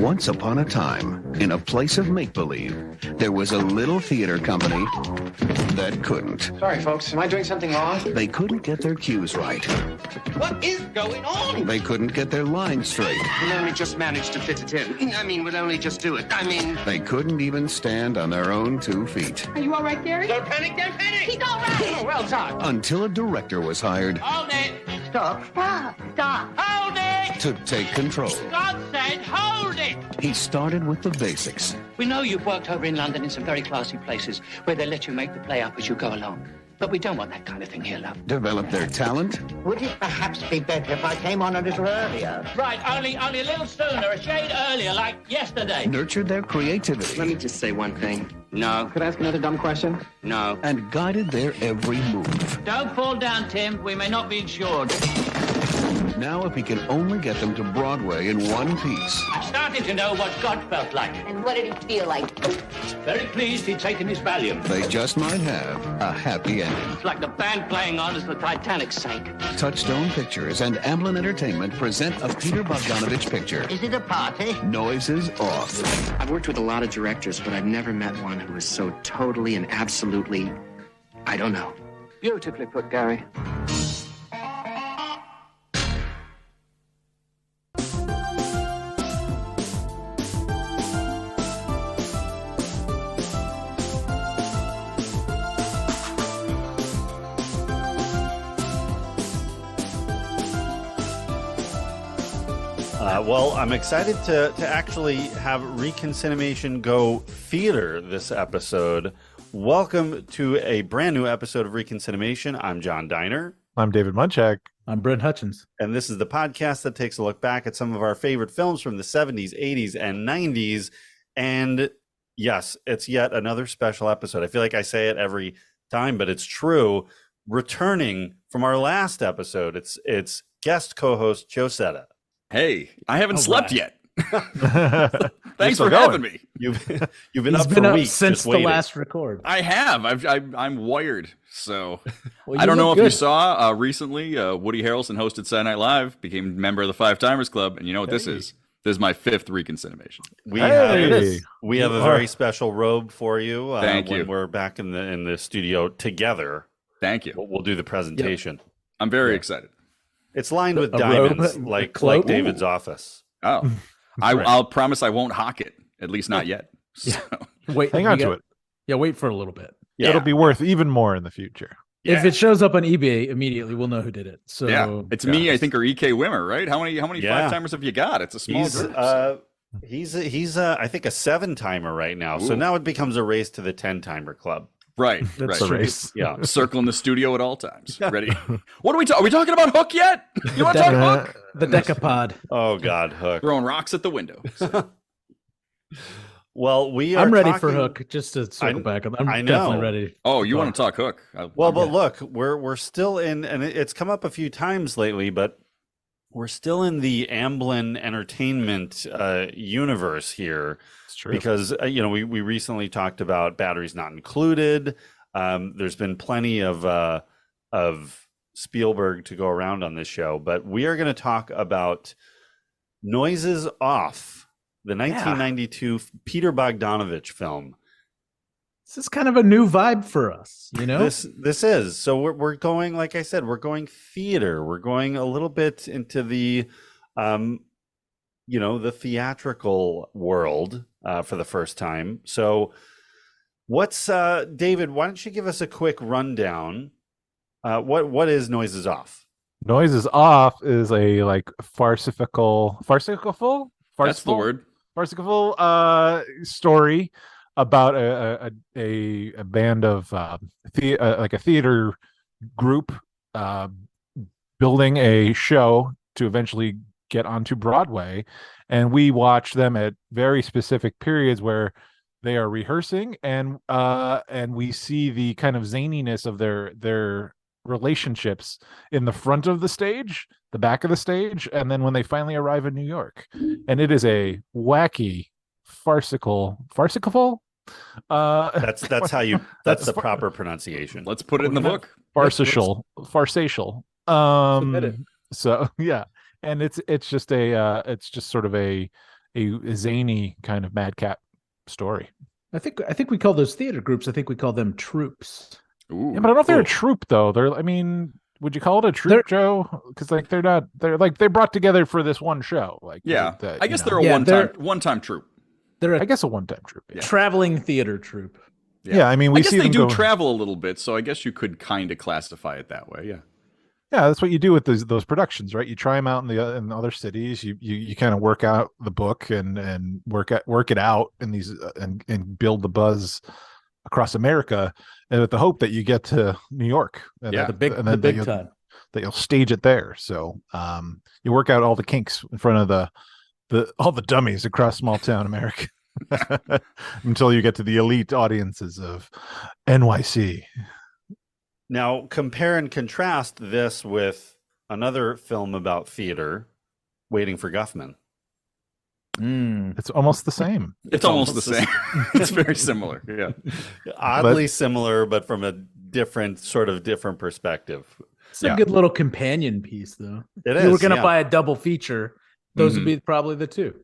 Once upon a time, in a place of make-believe, there was a little theater company that couldn't. Sorry, folks. Am I doing something wrong? They couldn't get their cues right. What is going on? They couldn't get their lines straight. We'll only just manage to fit it in. We'll only just do it. They couldn't even stand on their own 2 feet. Are you all right, Gary? Don't panic, don't panic! He's all right! Oh, well done. Until a director was hired Hold it! Stop. Hold it! to take control. God said hold it! He started with the basics. We know you've worked over in London in some very classy places where they let you make the play up as you go along. But we don't want that kind of thing here, love. Developed their talent. Would it perhaps be better if I came on a little earlier? Right, only a little sooner, a shade earlier, like yesterday. Nurtured their creativity. Let me just say one thing. No. Could I ask another dumb question? No. And guided their every move. Don't fall down, Tim. We may not be insured. Now, if he can only get them to Broadway in one piece. I'm starting to know what God felt like. And what did he feel like? Very pleased he'd taken his Valium. They just might have a happy ending. It's like the band playing on as the Titanic sank. Touchstone Pictures and Amblin Entertainment present a Peter Bogdanavich picture. Is it a party? Noises Off. I've worked with a lot of directors, but I've never met one who was so totally and absolutely, I don't know. Beautifully put, Gary. Well, I'm excited to actually have ReconCinemation go theater this episode. Welcome to a brand new episode of ReconCinemation. I'm John Diner. I'm David Munchak. I'm Brent Hutchins. And this is the podcast that takes a look back at some of our favorite films from the 70s, 80s, and 90s. And yes, it's yet another special episode. I feel like I say it every time, but it's true. Returning from our last episode, it's guest co-host Joe Cetta. Hey, I haven't slept yet. Thanks for having me. You've been He's up been for up weeks since the waiting. last record. I have. I'm wired. So Well, I don't know look if you good. saw recently. Woody Harrelson hosted Saturday Night Live, became a member of the Five Timers Club, and you know what this is? This is my 5th ReconCinemation. We Hey. have a very special robe for you. Thank when you. We're back in the studio together. Thank you. We'll do the presentation. I'm very excited. It's lined with A diamonds, robe, a like cloak. David's office. Oh, I'll promise I won't hawk it. At least not yet. So, Wait, Hang on to it. Yeah, wait for a little bit. Yeah. It'll be worth even more in the future. If it shows up on eBay immediately, we'll know who did it. So yeah, it's me. I think or EK Wimmer, right? How many Yeah. Five Timers have you got? It's a small group. He's I think a 7-timer right now. So Ooh. now it becomes a race to the 10-timer club. Right, That's right. The race. Yeah. Circle in the studio at all times. Ready? What are we talking? Are we talking about Hook yet? You want to talk Hook? the Decapod. Oh God, Hook. Throwing rocks at the window. So, Well, we are. I'm ready talking- for Hook. Just to circle back, I'm I know. definitely ready. oh, you want to talk Hook? Well, but look, we're still in, and it's come up a few times lately, but we're still in the Amblin Entertainment universe here. It's true. Because we recently talked about Batteries Not Included. There's been plenty of Spielberg to go around on this show, but we are going to talk about Noises Off, the 1992 Peter Bogdanavich film. This is kind of a new vibe for us, you know. This is so we're going, like I said, we're going theater. We're going a little bit into the the theatrical world for the first time. So what's David, why don't you give us a quick rundown? What is Noises Off? Noises Off is a farcical that's the word. farcical story about a band of like a theater group building a show to eventually get onto Broadway, and we watch them at very specific periods where they are rehearsing, and we see the kind of zaniness of their relationships in the front of the stage, the back of the stage, and then when they finally arrive in New York. And it is a wacky farcical That's how you that's the proper pronunciation. Let's put it in the book. farcical Submit it. so yeah, and it's just sort of a a zany kind of madcap story. I think we call those theater groups. I think we call them troops. Ooh, Yeah, but I don't know if they're a cool. troupe though. Would you call it a troupe, Joe? Because like they brought together for this one show. Like Yeah, I guess they're Yeah, a one-time troupe. They're I a guess a one-time troupe. Yeah. traveling theater troupe. Yeah, I mean, we I guess see they them do go- travel a little bit, so I guess you could kind of classify it that way. Yeah. Yeah, that's what you do with those productions, right? You try them out in other cities. You kind of work out the book and work it out in these and build the buzz across America, and with the hope that you get to New York. And Yeah, The big time. that you'll stage it there. So you work out all the kinks in front of all the dummies across small town America until you get to the elite audiences of NYC. Now, compare and contrast this with another film about theater, Waiting for Guffman. It's almost the same. It's almost the same. It's very similar. Yeah. Oddly similar, but from a different perspective. It's a good little companion piece, though. It If you were is, going to yeah. buy a double feature, those would be probably the two.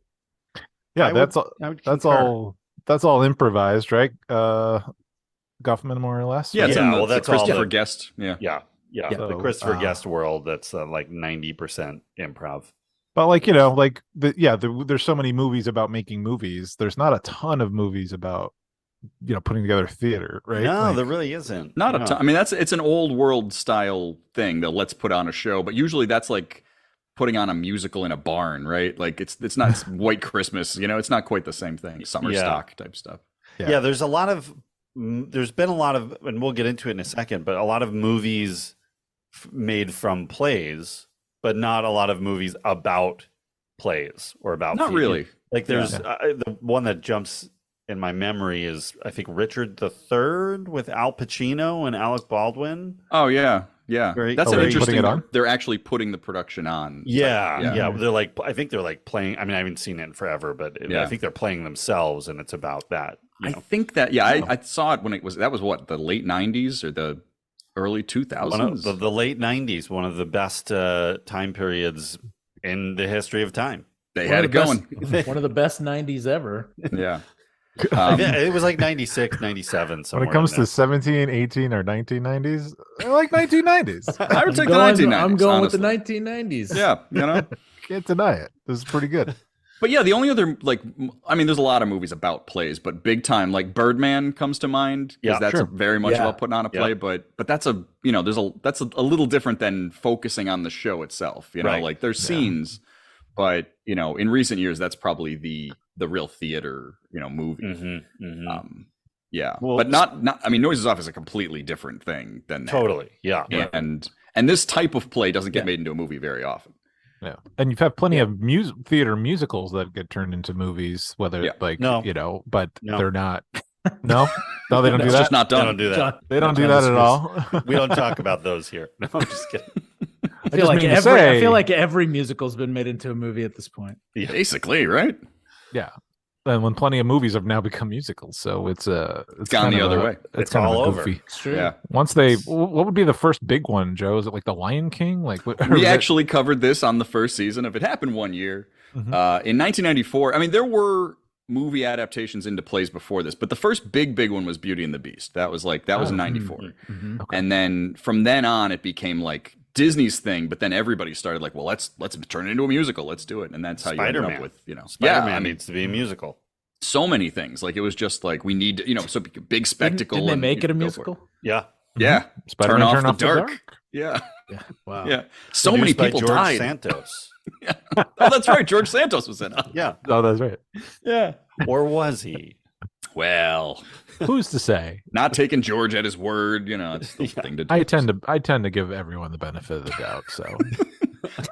Yeah, I would concur. that's all improvised, right? Guffman, more or less. Yeah, it's Yeah, in the, well, the that's all Christopher the- Guest. Yeah. Yeah. The So, Christopher Guest world, that's like 90% improv. But there's so many movies about making movies. There's not a ton of movies about putting together theater, right? No, there really isn't. Not a No. ton. I mean, it's an old world style thing that let's put on a show, but usually that's like putting on a musical in a barn, right? Like it's not it's White Christmas, it's not quite the same thing. Summer stock type stuff. Yeah, there's been a lot of, and we'll get into it in a second, but a lot of movies made from plays, but not a lot of movies about plays or about Not theater. really. Like there's the one that jumps in my memory is, I think, Richard III with Al Pacino and Alec Baldwin. Oh yeah. Very- That's very- interesting. Putting it on? They're actually putting the production on. Yeah. I think they're like playing. I mean, I haven't seen it in forever, but I think they're playing themselves, and it's about that. I think that I saw it when that was what, the late 90s or the early 2000s. The late 90s, one of the best time periods in the history of time. They had it going. One of the best 90s ever. Yeah. It was like 96, 97. When it comes to 17, 18, or 1990s, I like 1990s. I would take the 1990s. I'm going honestly. with the 1990s. Yeah, Can't deny it. This is pretty good. But yeah, the only other there's a lot of movies about plays, but big time like Birdman comes to mind because that's very much about putting on a play. But that's a that's a little different than focusing on the show itself. Like there's scenes, but in recent years that's probably the real theater movie. Well, but not. I mean, Noises Off is a completely different thing than that. Totally, yeah. And this type of play doesn't get made into a movie very often. Yeah, and you've had plenty of theater musicals that get turned into movies, whether but they're not. No, they don't do It's that. just not done. They don't do that. They don't do that at all. We don't talk about those here. No, I'm just kidding. I feel like every musical's been made into a movie at this point. Yeah. Basically, right? Yeah, and when plenty of movies have now become musicals, so it's gone the other way. It's all kind of over. goofy. It's true. Yeah. What would be the first big one, Joe? Is it like The Lion King? Like We actually covered this on the first season of It Happened One Year. In 1994. I mean, there were movie adaptations into plays before this, but the first big one was Beauty and the Beast. That was in 94. Okay. And then from then on it became like Disney's thing, but then everybody started like, well, let's turn it into a musical. Let's do it. And that's how you ended up with, Spider-Man needs to be a musical. So many things. Like it was just like we need to, so big spectacle. Didn't they and, make it a go for musical? Yeah. Yeah. Spider-Man Turn off the dark. Yeah. Wow. Yeah. So many Produced by people George died. Santos. Oh, that's right. George Santos was in it. Yeah. Oh, that's right. Yeah. Or was he? Well, Who's to say? not taking George at his word, it's the thing to do. I tend to give everyone the benefit of the doubt. So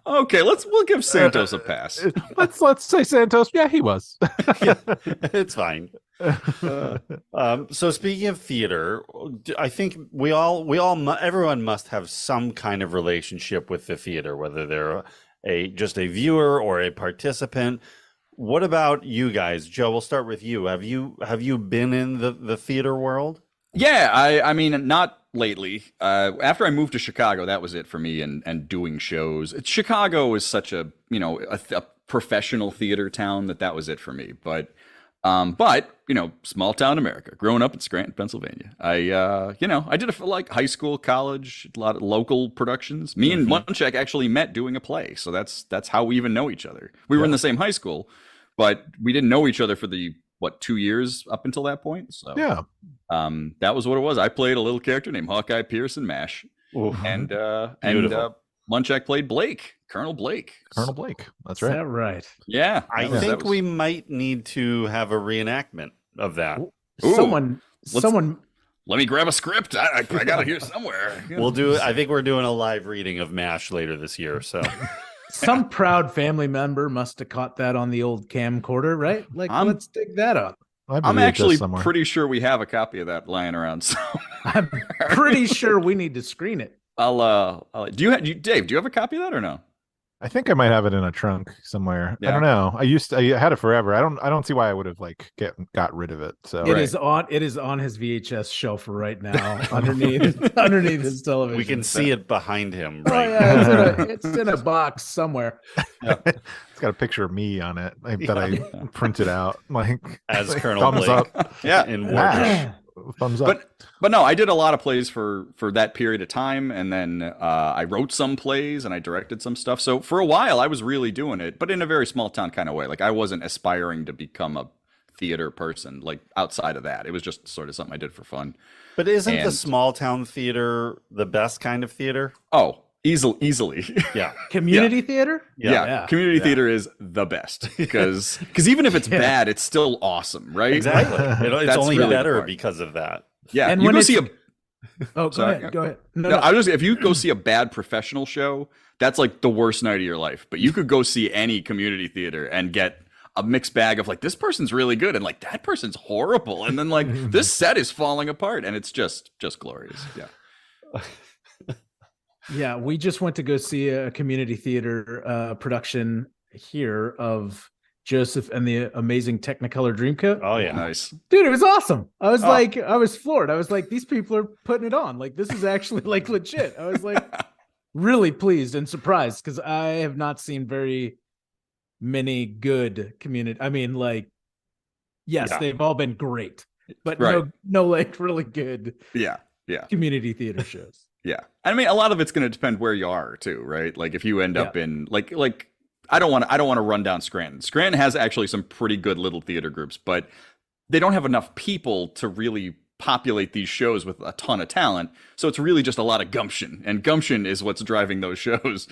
Okay, we'll give Santos a pass. let's say Santos. Yeah, he was. It's fine. So speaking of theater, I think everyone must have some kind of relationship with the theater, whether they're just a viewer or a participant. What about you guys? Joe, we'll start with you. Have you been in the theater world? Yeah, I mean, not lately. After I moved to Chicago, that was it for me and doing shows. Chicago is such a professional theater town that was it for me. But small town America, growing up in Scranton, Pennsylvania. I did like high school, college, a lot of local productions. Me and Munchak actually met doing a play. So that's how we even know each other. We were in the same high school, but we didn't know each other for 2 years up until that point. So that was what it was. I played a little character named Hawkeye Pierce in MASH. And Munchak played Blake, Colonel Blake. Colonel Blake. That's Is right. that right? Yeah. I think we might need to have a reenactment of that. Someone. Let me grab a script. I got it here somewhere. We'll do. I think we're doing a live reading of MASH later this year. So some proud family member must have caught that on the old camcorder, right? Like, let's dig that up. I'm actually pretty sure we have a copy of that lying around. So I'm pretty sure we need to screen it. Dave, do you have a copy of that or no? I think I might have it in a trunk somewhere. Yeah. I don't know. I had it forever. I don't see why I would have got rid of it. So it is on his VHS shelf right now underneath his television. We can see it behind him. Right? Oh, yeah, it's in a box somewhere. Yeah. It's got a picture of me on it that I printed out, as Colonel thumbs Blake. Up. Yeah, in Wardish. Thumbs up. But no, I did a lot of plays for that period of time, and then I wrote some plays and I directed some stuff. So for a while, I was really doing it, but in a very small town kind of way. Like I wasn't aspiring to become a theater person. Like outside of that, it was just sort of something I did for fun. But isn't the small town theater the best kind of theater? Oh, easily. Yeah. Community theater? Yeah. Community theater is the best because even if it's bad, it's still awesome, right? Exactly. It's only really better because of that. Yeah. And you when go it's... see go ahead. No. I was just, if you go see a bad professional show, that's like the worst night of your life. But you could go see any community theater and get a mixed bag of like, this person's really good and like that person's horrible, and then like this set is falling apart, and it's just glorious. Yeah. Yeah, we just went to go see a community theater production here of Joseph and the Amazing Technicolor Dreamcoat. Oh yeah, nice, dude! It was awesome. I was I was floored. I was like, these people are putting it on. Like, this is actually like legit. I was like, really pleased and surprised because I have not seen very many good community. I mean, like, yes, they've all been great, but no, like really good. Yeah. Community theater shows. Yeah. I mean, a lot of it's going to depend where you are too, right? Like if you end up in like I don't want to run down Scranton. Scranton has actually some pretty good little theater groups, but they don't have enough people to really populate these shows with a ton of talent. So it's really just a lot of gumption, and gumption is what's driving those shows.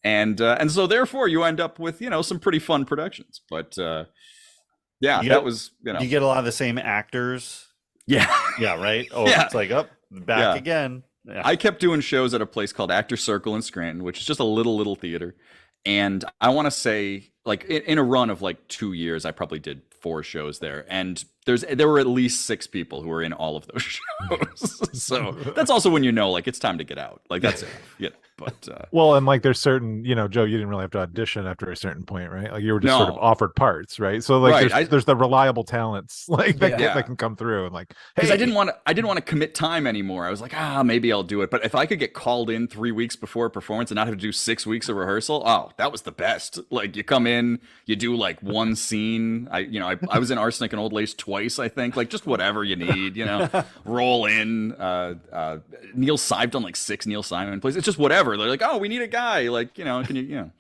And so therefore you end up with, some pretty fun productions. But that was, you get a lot of the same actors. Yeah. Yeah. Right. Oh, yeah. It's like back again. Yeah. I kept doing shows at a place called Actor Circle in Scranton, which is just a little theater. And I want to say, like, in a run of like 2 years, I probably did 4 shows there. And there were at least 6 people who were in all of those shows. So that's also when like it's time to get out. Like that's it. But well, and like there's certain, Joe, you didn't really have to audition after a certain point, right? Like you were just sort of offered parts, right? So like there's the reliable talents like that can come through, and like, because I didn't want to commit time anymore. I was like, maybe I'll do it. But if I could get called in 3 weeks before a performance and not have to do 6 weeks of rehearsal, that was the best. Like you come in, you do like one scene. I was in Arsenic and Old Lace twice, I think. Like just whatever you need, roll in. Neil I've done like 6 Neil Simon plays. It's just whatever. They're like, we need a guy. Like, can you,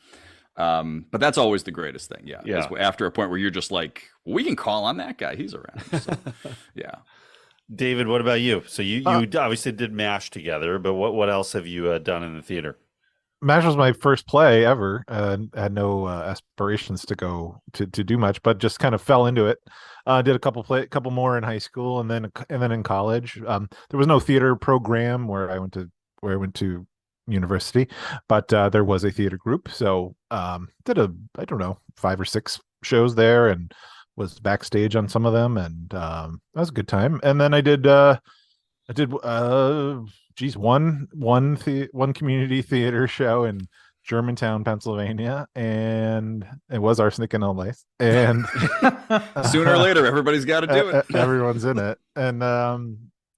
but that's always the greatest thing. Yeah. After a point where you're just like, we can call on that guy. He's around. So, yeah. David, what about you? So you obviously did MASH together, but what else have you done in the theater? MASH was my first play ever. Had no aspirations to go to do much, but just kind of fell into it. Did a couple more in high school, and then in college. There was no theater program where I went to university, but there was a theater group. So did 5 or 6 shows there, and was backstage on some of them, and that was a good time. And then I did one community theater show in Germantown, Pennsylvania, and it was Arsenic and Old Lace. And sooner or later, everybody's got to do it. Everyone's in it, and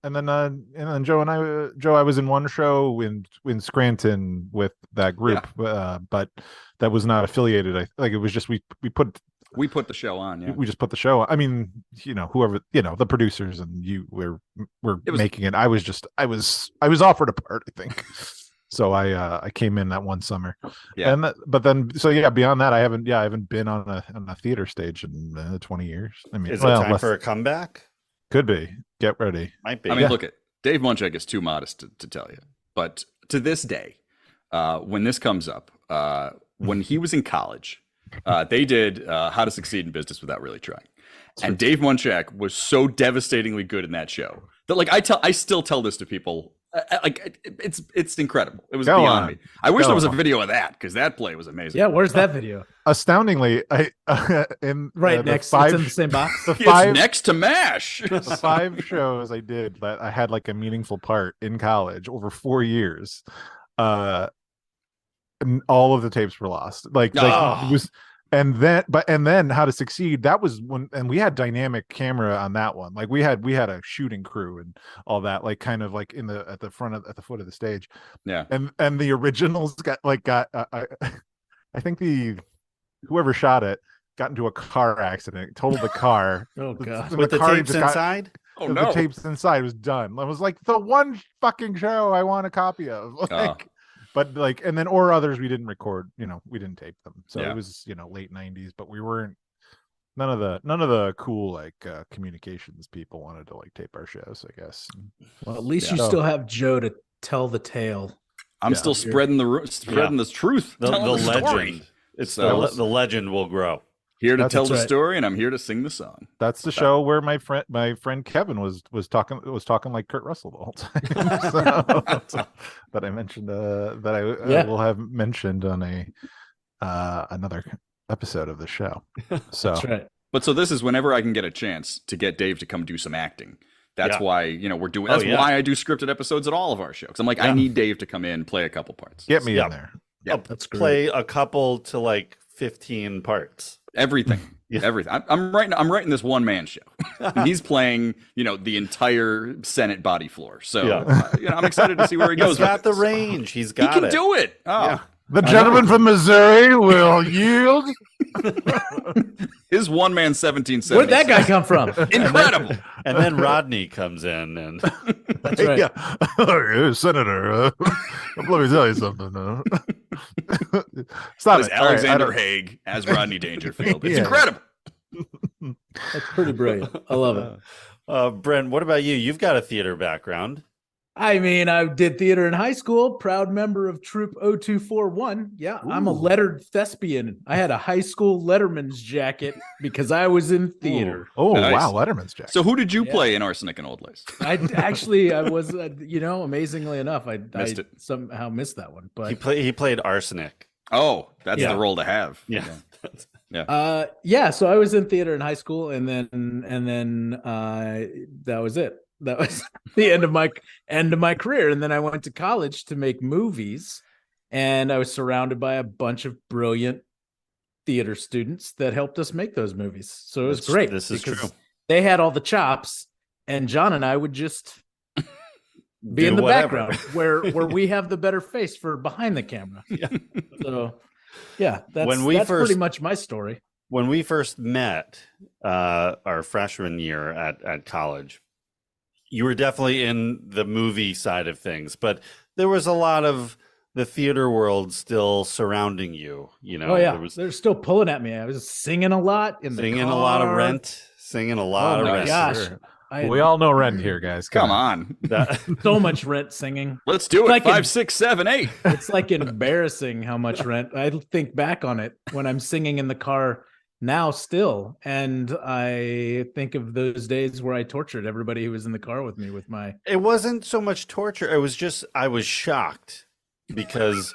Joe and I was in one show in Scranton with that group, but that was not affiliated. It was just we put the show on. Yeah, we just put the show on. I mean, whoever, the producers and you were making it. I was offered a part, I think. So I came in that one summer. Yeah. Beyond that, I haven't been on a theater stage in 20 years. I mean, is it time for a comeback? Could be. Get ready. Might be. I mean, look at Dave Munchak is too modest to tell you, but to this day, when this comes up, when he was in college, they did How to Succeed in Business Without Really Trying, and Dave Munchak was so devastatingly good in that show that I still tell this to people. It's incredible. It was beyond me. I wish there was a video of that, because that play was amazing. Yeah, where's that video? Astoundingly, next. It's in the same box. It's next to MASH. The 5 shows I did that I had like a meaningful part in college over 4 years. And all of the tapes were lost. It was. And then How to Succeed, that was when, and we had dynamic camera on that one. Like we had a shooting crew and all that, like kind of like at the foot of the stage. Yeah. And the originals got I think whoever shot it got into a car accident, totaled the car. Oh god. With the tapes inside? Oh no. The tapes inside was done. It was like the one fucking show I want a copy of. But or others we didn't record, we didn't tape them. So it was, late 90s, but we weren't, none of the cool communications people wanted to tape our shows, I guess. Well, at least you still have Joe to tell the tale. I'm still spreading the truth. The legend. Story. It's the legend will grow. Here to tell the story, and I'm here to sing the song. That's the show where my friend Kevin was talking like Kurt Russell the whole time. That I mentioned that I will have mentioned on another episode of the show. So that's right. But so this is whenever I can get a chance to get Dave to come do some acting. That's why we're doing. That's why I do scripted episodes at all of our shows. I'm like, I need Dave to come in, play a couple parts. Get me in there. Yeah, that's great. Play a couple to 15 parts. Everything. Everything. I'm writing this one man show. He's playing, the entire Senate body floor. So I'm excited to see where he goes. He's got the range. He can do it. Oh. Yeah. The gentleman from Missouri will yield. His one man 1770. Where'd that guy come from? Incredible. And then Rodney comes in and that's right. Yeah. Senator, let me tell you something. Stop it. Alexander Haig as Rodney Dangerfield. It's incredible. That's pretty brilliant. I love it. Brent, what about you? You've got a theater background. I mean, I did theater in high school, proud member of Troop 0241. Yeah, ooh. I'm a lettered thespian. I had a high school Letterman's jacket because I was in theater. Oh, nice. Wow, Letterman's jacket. So who did you play in Arsenic and Old Lace? I was, amazingly enough, I somehow missed that one. But he played Arsenic. Oh, that's the role to have. Yeah. So I was in theater in high school, and then that was it. That was the end of my career. And then I went to college to make movies, and I was surrounded by a bunch of brilliant theater students that helped us make those movies. So it was great. This is true. They had all the chops, and John and I would just be in the background where we have the better face for behind the camera. Yeah. So that's pretty much my story. When we first met our freshman year at college, you were definitely in the movie side of things, but there was a lot of the theater world still surrounding you. Oh yeah, they're still pulling at me. I was singing a lot in the car. A lot of Rent. Singing a lot of Rent. Gosh, we all know Rent here, guys. Come on. So much Rent singing. Let's do it. 5, 6, 7, 8. It's embarrassing how much Rent. I think back on it when I'm singing in the car now still, and I think of those days where I tortured everybody who was in the car with me with my. It wasn't so much torture. It was just I was shocked because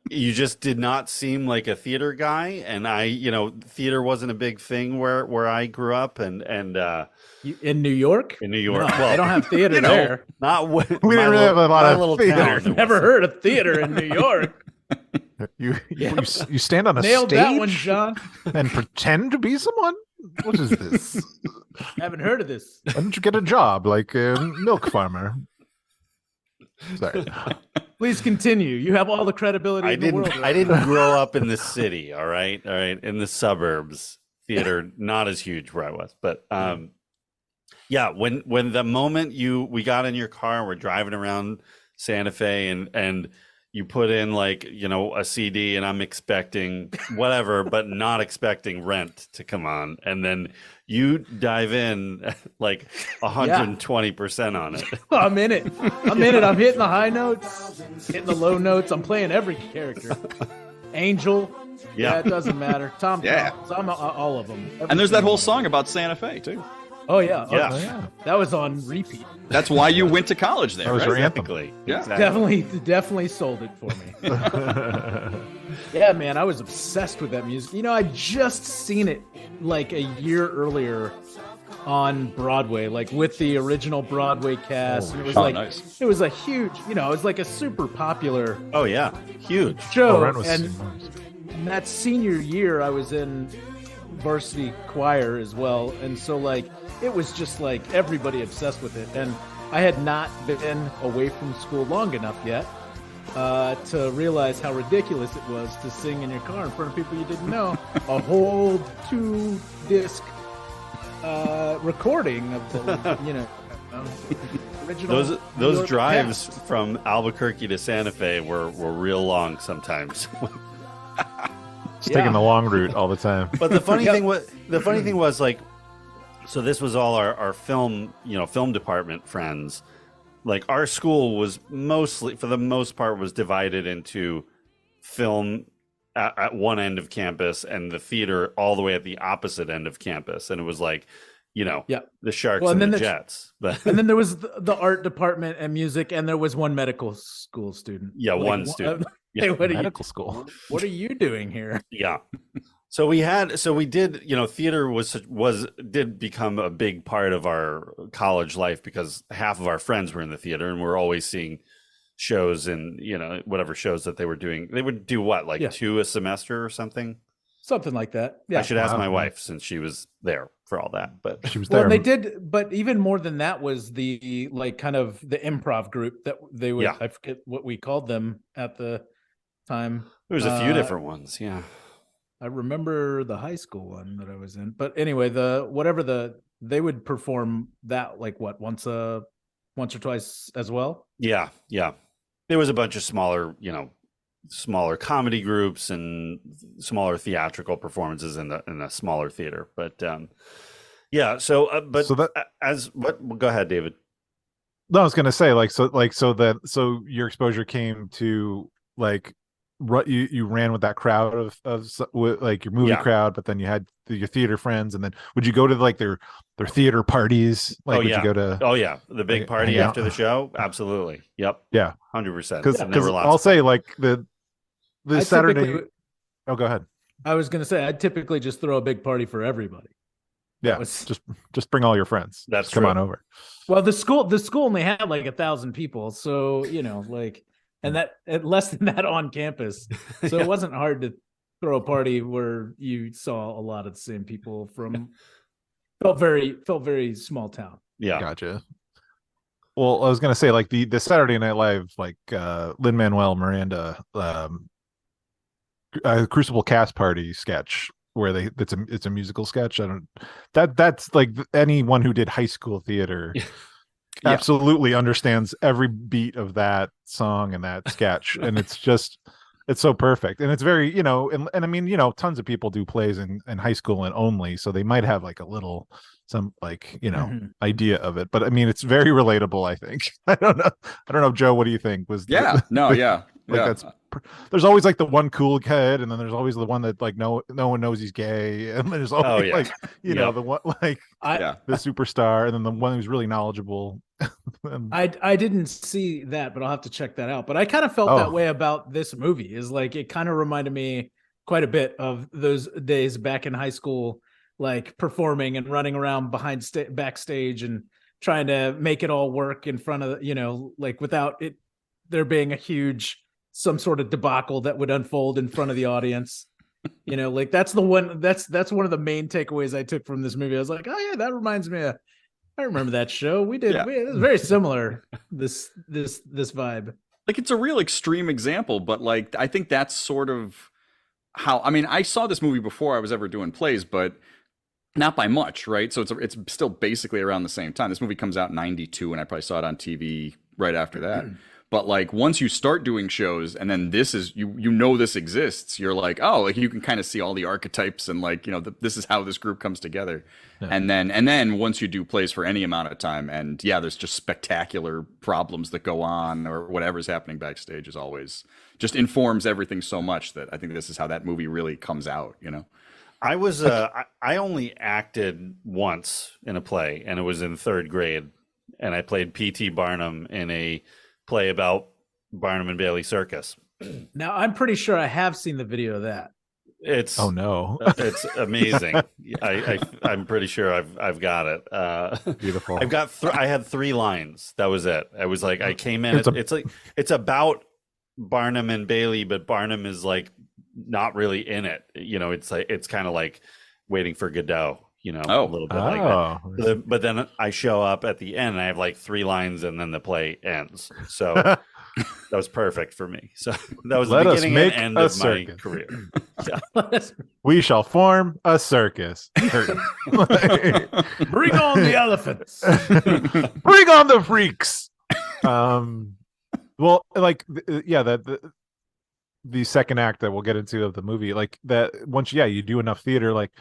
you just did not seem like a theater guy, and theater wasn't a big thing where I grew up, and in New York. In New York, no, I don't have theater there. Not we didn't really have a lot of theater. Never heard of theater in New York. You stand on a Nailed stage that one, John. And pretend to be someone? What is this? Haven't heard of this. Why don't you get a job like a milk farmer? Sorry. Please continue. You have all the credibility in the world. I didn't grow up in the city. All right. In the suburbs, theater not as huge where I was, but yeah. When the moment we got in your car and we're driving around Santa Fe and you put in like, a CD and I'm expecting whatever, but not expecting Rent to come on. And then you dive in like 120% on it. I'm in it. I'm hitting the high notes, hitting the low notes. I'm playing every character. Angel. Yeah, it doesn't matter. Tom. Yeah. I'm all of them. And there's that whole song about Santa Fe too. Oh yeah. Yeah. Oh, yeah. That was on repeat. That's why you went to college there. That was right? your anthem. Exactly. Yeah. Exactly. Definitely sold it for me. Yeah, man, I was obsessed with that music. I just seen it like a year earlier on Broadway, like with the original Broadway cast. And it was nice. It was a huge, it was like a super popular Oh yeah, huge show. Rent was And that senior year, I was in varsity choir as well, and so like it was just like everybody obsessed with it, and I had not been away from school long enough yet to realize how ridiculous it was to sing in your car in front of people you didn't know. A whole 2-disc recording of the original. Those drives from Albuquerque to Santa Fe were real long sometimes. Just taking the long route all the time. But the funny thing was like, so this was all our film, film department friends. Like our school was mostly, for the most part, was divided into film at one end of campus and the theater all the way at the opposite end of campus. And it was like, the Sharks and the Jets. But and then there was the art department and music, and there was one medical school student. Yeah, one student. Hey, Medical school. What are you doing here? Yeah. So we did, theater did become a big part of our college life because half of our friends were in the theater and we're always seeing shows and, whatever shows that they were doing. They would do what, like 2 a semester or something? Something like that. Yeah. I should ask my wife since she was there for all that, but she was there. Well, they did, but even more than that was the like kind of the improv group that they would, I forget what we called them at the time. There was a few different ones. Yeah. I remember the high school one that I was in, but anyway, they would perform that like what, once or twice as well. Yeah. Yeah. There was a bunch of smaller comedy groups and smaller theatrical performances in the smaller theater. But go ahead, David. No, I was going to say so your exposure came to like you ran with that crowd of like your movie crowd, but then you had your theater friends, and then would you go to like their theater parties? Like, would you go to the big party after the show? Absolutely. Yep. Yeah. 100%. Because I'll say like the Saturday. Oh, go ahead. I was going to say I'd typically just throw a big party for everybody. Yeah, just bring all your friends. That's come on over. Well, the school only had like 1,000 people, so like. And that at less than that on campus. So it wasn't hard to throw a party where you saw a lot of the same people from felt very small town. Yeah. Gotcha. Well, I was gonna say like the Saturday Night Live, like Lin-Manuel Miranda Crucible cast party sketch where it's a musical sketch. That's like anyone who did high school theater absolutely understands every beat of that song and that sketch, and it's so perfect, and it's very and I mean tons of people do plays in high school and only, so they might have like a little some like idea of it, but I mean it's very relatable. I think I don't know, Joe, what do you think? That's there's always like the one cool kid, and then there's always the one that like no one knows he's gay, and there's always like the one like the superstar, and then the one who's really knowledgeable. I didn't see that, but I'll have to check that out. But I kind of felt that way about this movie. Is like it kind of reminded me quite a bit of those days back in high school, like performing and running around backstage and trying to make it all work in front of like without it there being a huge some sort of debacle that would unfold in front of the audience. Like that's the one. That's one of the main takeaways I took from this movie. I was like, oh yeah, that reminds me of. I remember that show. It was very similar. This vibe. Like it's a real extreme example, but like I think that's sort of how. I mean, I saw this movie before I was ever doing plays, but not by much, right? So it's still basically around the same time. This movie comes out in '92, and I probably saw it on TV right after that. But like once you start doing shows, and then this is this exists, you're like, oh, like you can kind of see all the archetypes, and like this is how this group comes together. Yeah. And then once you do plays for any amount of time, and there's just spectacular problems that go on, or whatever's happening backstage is always just informs everything so much that I think this is how that movie really comes out. I was I only acted once in a play, and it was in third grade, and I played P.T. Barnum in a play about Barnum and Bailey Circus. Now I'm pretty sure I have seen the video of that. It's it's amazing. I'm pretty sure I've got it. Beautiful. I had 3 lines. That was it. I was like, I came in. It's about Barnum and Bailey, but Barnum is like not really in it. It's like it's kind of like Waiting for Godot. A little bit like that. But then I show up at the end, and I have like 3 lines, and then the play ends. So that was perfect for me. So that was the beginning and end of my career. Yeah. We shall form a circus. Bring on the elephants. Bring on the freaks. Well, like, the second act that we'll get into of the movie, like that once you do enough theater, like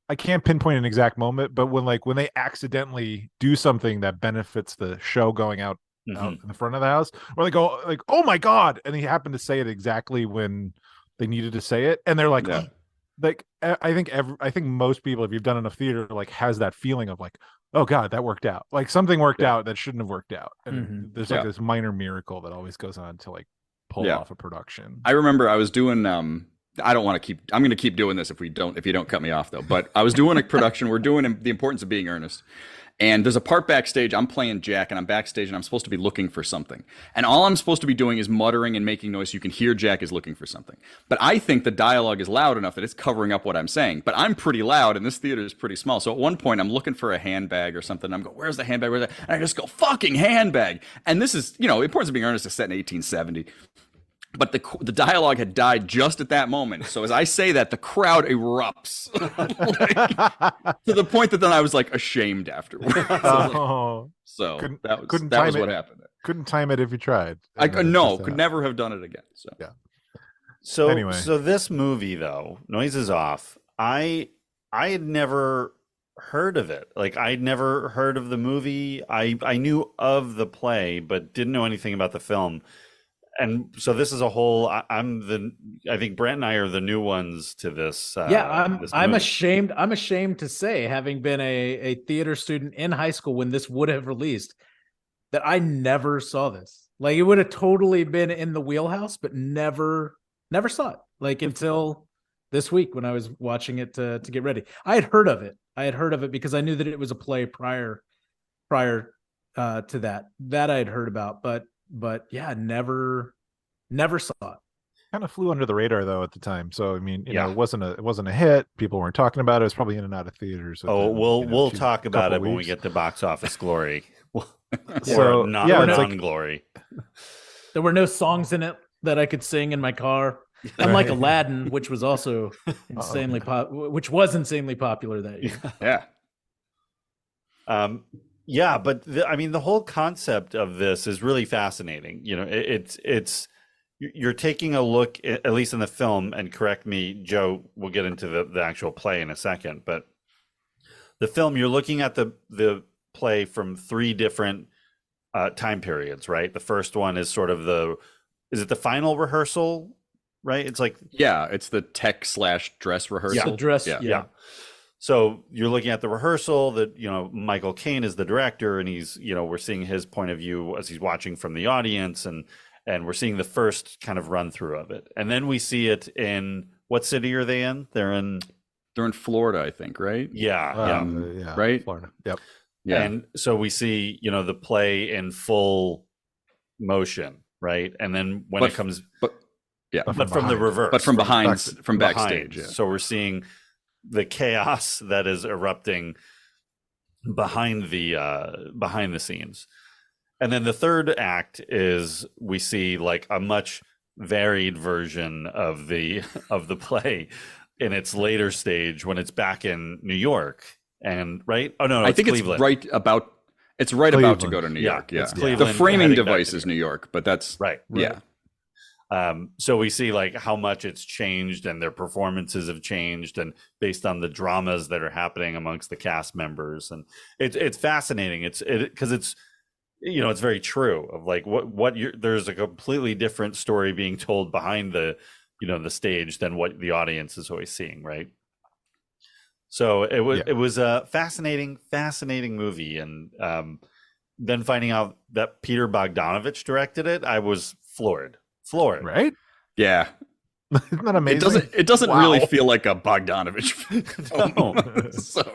I can't pinpoint an exact moment, but when they accidentally do something that benefits the show going out in the front of the house, or they go like, oh my god, and they happen to say it exactly when they needed to say it, and they're like, like I think most people, if you've done enough theater, like has that feeling of like, oh god, that worked out, like something worked out that shouldn't have worked out, and there's like this minor miracle that always goes on to like pull off a production. I remember I was doing I don't want to keep. I'm going to keep doing this if you don't cut me off though. But I was doing a production. We're doing The Importance of Being Earnest, and there's a part backstage. I'm playing Jack, and I'm backstage, and I'm supposed to be looking for something. And all I'm supposed to be doing is muttering and making noise. So you can hear Jack is looking for something. But I think the dialogue is loud enough that it's covering up what I'm saying. But I'm pretty loud, and this theater is pretty small. So at one point, I'm looking for a handbag or something. I'm going, "Where's the handbag? Where's that?" And I just go, "Fucking handbag!" And this is, Importance of Being Earnest is set in 1870. But the dialogue had died just at that moment. So as I say that, the crowd erupts to the point that then I was like ashamed afterwards. So that was what happened. Couldn't time it if you tried. Could never have done it again. So yeah. So anyway, so this movie though, Noises Off, I had never heard of it. Like I'd never heard of the movie. I knew of the play, but didn't know anything about the film. And so this is a whole. I think Brent and I are the new ones to this. I'm ashamed. I'm ashamed to say, having been a theater student in high school when this would have released, that I never saw this. Like it would have totally been in the wheelhouse, but never saw it. Like until this week when I was watching it to get ready. I had heard of it because I knew that it was a play prior to that I had heard about, but yeah, never saw it. Kind of flew under the radar though at the time. So I mean, it wasn't a hit. People weren't talking about it. It was probably in and out of theaters. We'll talk about it when we get to Box Office Glory. Glory. There were no songs in it that I could sing in my car. Unlike Aladdin, which was also insanely popular that year. Yeah. Yeah, but the whole concept of this is really fascinating. It's you're taking a look, at least in the film, and correct me, Joe, we'll get into the actual play in a second, but the film, you're looking at the play from 3 different time periods, right? The first one is sort of is it the final rehearsal, right? It's like, it's the tech/dress rehearsal. Yeah, the dress. Yeah. So you're looking at the rehearsal that, Michael Caine is the director, and he's, we're seeing his point of view as he's watching from the audience, and we're seeing the first kind of run through of it. And then we see it in, what city are they in? They're in Florida, I think, right? Yeah. Right? Florida. Yep. Yeah. And so we see, the play in full motion, right? And then when it comes... Yeah, but from the reverse. But from backstage. Yeah. So we're seeing the chaos that is erupting behind the scenes. And then the third act is we see like a much varied version of the play in its later stage when it's back in New York. And right? Oh no, I think Cleveland. It's right about to go to New York. Yeah. The framing device is New York, but that's right. Yeah. So we see like how much it's changed and their performances have changed, and based on the dramas that are happening amongst the cast members, and it's fascinating. It's it's very true of like there's a completely different story being told behind the the stage than what the audience is always seeing, right? So it was a fascinating movie, and then finding out that Peter Bogdanavich directed it, I was floored. Right? Yeah. Isn't that amazing? It doesn't really feel like a Bogdanavich film. No. So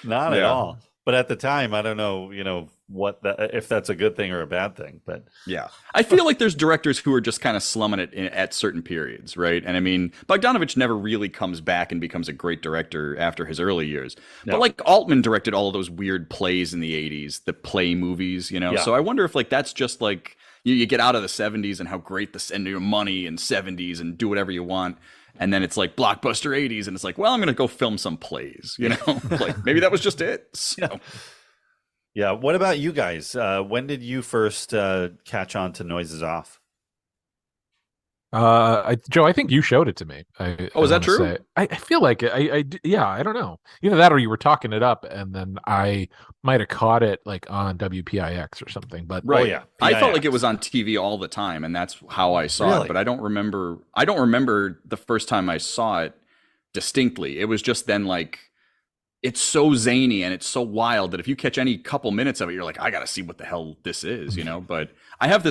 not at all. But at the time, I don't know, if that's a good thing or a bad thing. But yeah, I feel like there's directors who are just kind of slumming it at certain periods, right? And I mean, Bogdanavich never really comes back and becomes a great director after his early years. No. But like Altman directed all of those weird plays in the 80s, the play movies, Yeah. So I wonder if like that's just like you get out of the 70s and how great and your money and 70s and do whatever you want. And then it's like blockbuster 80s, and it's like, well, I'm going to go film some plays, like maybe that was just it. So. Yeah. What about you guys? When did you first catch on to Noises Off? Joe, I think you showed it to me. Is that true? I feel like I don't know. Either that or you were talking it up, and then I might have caught it like on WPIX or something. But right, yeah, I felt like it was on TV all the time, and that's how I saw it. But I don't remember the first time I saw it distinctly. It was just then like it's so zany and it's so wild that if you catch any couple minutes of it, you're like, I got to see what the hell this is, But I have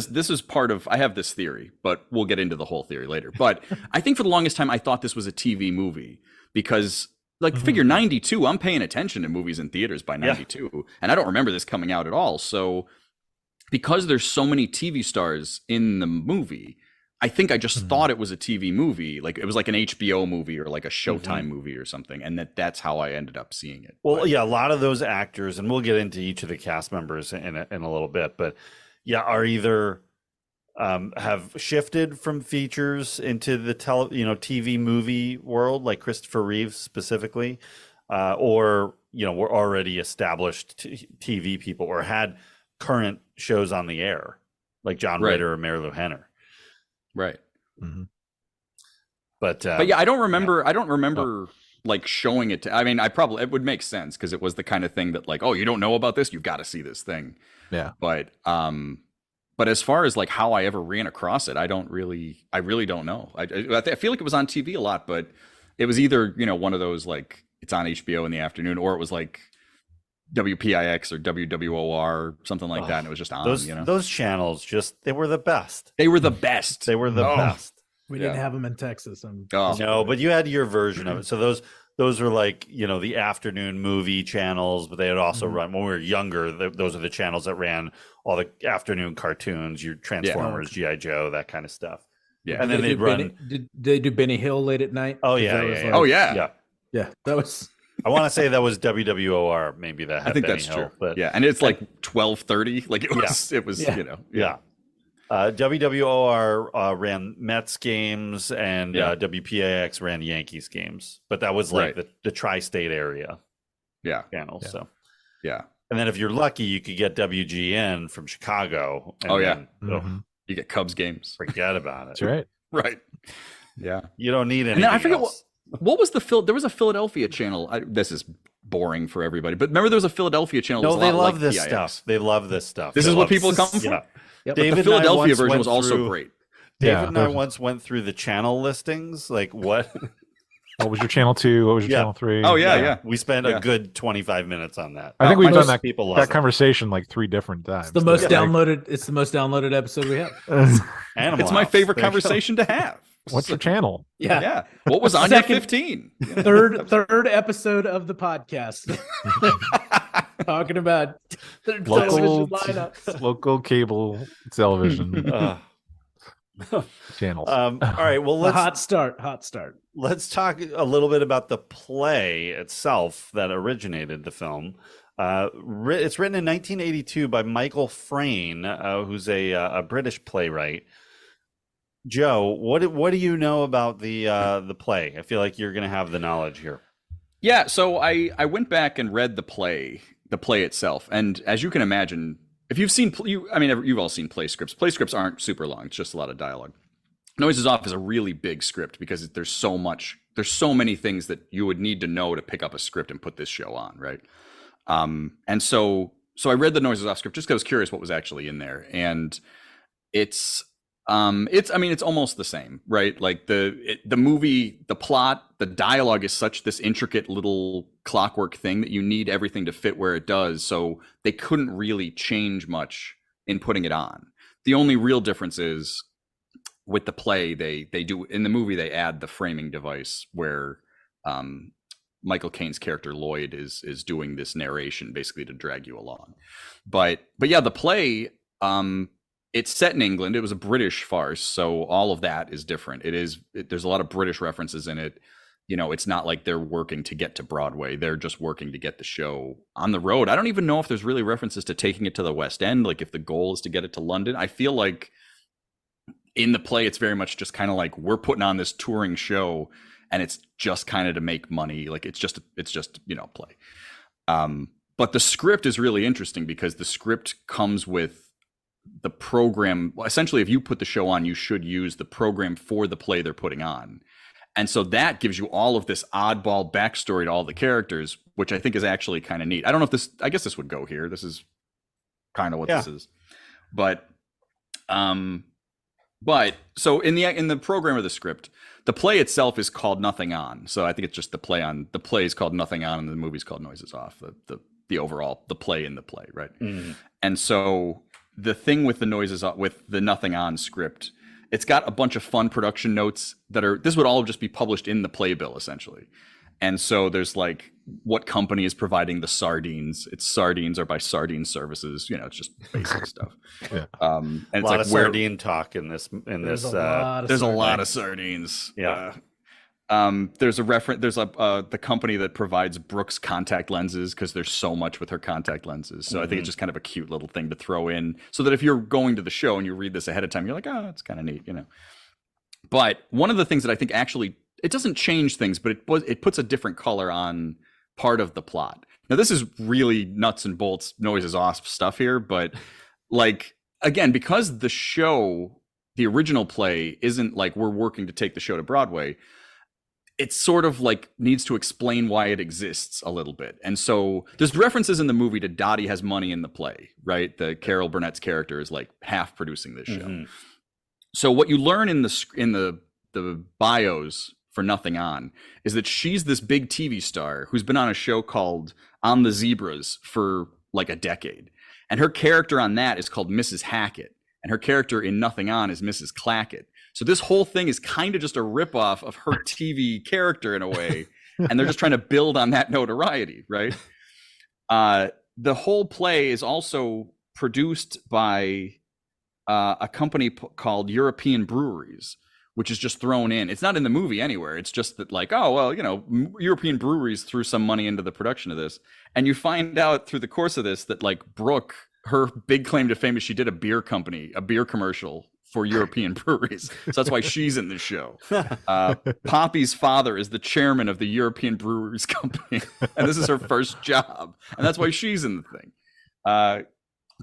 I have this theory, but we'll get into the whole theory later. But I think for the longest time, I thought this was a TV movie because figure 92, I'm paying attention to movies in theaters by 92. And I don't remember this coming out at all. So because there's so many TV stars in the movie, I think I just thought it was a TV movie, like it was like an HBO movie or like a Showtime movie or something, and that's how I ended up seeing it. Well, yeah, a lot of those actors, and we'll get into each of the cast members in a little bit, but yeah, are either have shifted from features into the TV movie world, like Christopher Reeves specifically, or were already established TV people or had current shows on the air, like John Ritter or Mary Lou Henner. Right. Mm-hmm. But yeah, I don't remember like showing it to, I mean, it would make sense because it was the kind of thing that like, oh, you don't know about this, you've got to see this thing. Yeah. But as far as like how I ever ran across it, I really don't know. I feel like it was on TV a lot, but it was either, one of those like it's on HBO in the afternoon, or it was like WPIX or WWOR, something like that, and it was just on. Those channels they were the best. They were the best. They were the best. We didn't have them in Texas. No, but you had your version of it. So those were like the afternoon movie channels, but they had also run when we were younger. Those are the channels that ran all the afternoon cartoons, your Transformers, G.I. Joe, that kind of stuff. Yeah, and then they'd run. Did they do Benny Hill late at night? Oh yeah. Oh yeah. Yeah, that was. I want to say that was WWOR, maybe that had I think Benny that's Hill, true. But yeah, and it's like 12:30. Like it was, WWOR ran Mets games and WPAX ran Yankees games, but that was like the tri-state area channel. Yeah. So yeah, and then if you're lucky, you could get WGN from Chicago. And you get Cubs games. Forget about it. That's right. Right. Yeah. You don't need anything. And then I forget else. What was there was a Philadelphia channel. This is boring for everybody, but remember there was a Philadelphia channel. No, they love this stuff. They love this stuff. This is what people come from. Yeah. Yep. David, the Philadelphia version was also great. David and I once went through the channel listings. Like what? What was your channel 2? What was your channel 3? Oh yeah. We spent a good 25 minutes on that. I think we've done that conversation like 3 different times. It's the most downloaded. It's the most downloaded episode we have. It's my favorite conversation to have. What's your channel? Yeah. What was on your 15? Third episode of the podcast. Talking about local cable television. channels. All right, well, hot start. Let's talk a little bit about the play itself that originated the film. It's written in 1982 by Michael Frayn, who's a British playwright. Joe, what do you know about the play? I feel like you're going to have the knowledge here. Yeah, so I went back and read the play itself, and as you can imagine, if you've seen you've all seen play scripts. Play scripts aren't super long; it's just a lot of dialogue. Noises Off is a really big script because there's so many things that you would need to know to pick up a script and put this show on, right? And so I read the Noises Off script just because I was curious what was actually in there, and it's almost the same, right? Like the movie, the plot, the dialogue is such this intricate little clockwork thing that you need everything to fit where it does. So they couldn't really change much in putting it on. The only real difference is with the play, they do in the movie, they add the framing device where Michael Caine's character Lloyd is doing this narration basically to drag you along. But yeah, the play, it's set in England. It was a British farce, so all of that is different. There's a lot of British references in it. You know, it's not like they're working to get to Broadway. They're just working to get the show on the road. I don't even know if there's really references to taking it to the West End, like if the goal is to get it to London. I feel like in the play, it's very much just kind of like we're putting on this touring show and it's just kind of to make money. Like it's just play. But the script is really interesting because the script comes with the program. Essentially, if you put the show on, you should use the program for the play they're putting on. And so that gives you all of this oddball backstory to all the characters, which I think is actually kind of neat. I don't know if I guess this would go here. This is kind of what this is. But so in the program of the script, the play itself is called Nothing On. So I think it's just the play is called Nothing On and the movie's called Noises Off. The overall, the play in the play, right? Mm-hmm. And so the thing with the Nothing On script, it's got a bunch of fun production notes this would all just be published in the playbill essentially. And so there's like what company is providing the sardines. It's sardines or by sardine services. You know, it's just basic stuff. Yeah. And a lot of sardine talk in this. There's a lot of sardines. Yeah. There's a reference. There's the company that provides Brooks contact lenses because there's so much with her contact lenses. So I think it's just kind of a cute little thing to throw in so that if you're going to the show and you read this ahead of time, you're like, oh, it's kind of neat, you know. But one of the things that I think actually it doesn't change things, but it puts a different color on part of the plot. Now this is really nuts and bolts Noises Off stuff here, but like again, because the show, the original play isn't like we're working to take the show to Broadway. It's sort of like needs to explain why it exists a little bit. And so there's references in the movie to Dottie Has Money in the play, right? The Carol Burnett's character is like half producing this show. Mm-hmm. So what you learn in the bios for Nothing On is that she's this big TV star who's been on a show called On the Zebras for like a decade. And her character on that is called Mrs. Hackett. And her character in Nothing On is Mrs. Clackett. So this whole thing is kind of just a ripoff of her TV character in a way. And they're just trying to build on that notoriety, right? The whole play is also produced by a company called European Breweries, which is just thrown in. It's not in the movie anywhere. It's just that like, oh, well, you know, European Breweries threw some money into the production of this. And you find out through the course of this that like Brooke, her big claim to fame is she did a beer commercial for European breweries. So that's why she's in the show. Poppy's father is the chairman of the European Breweries Company. And this is her first job. And that's why she's in the thing.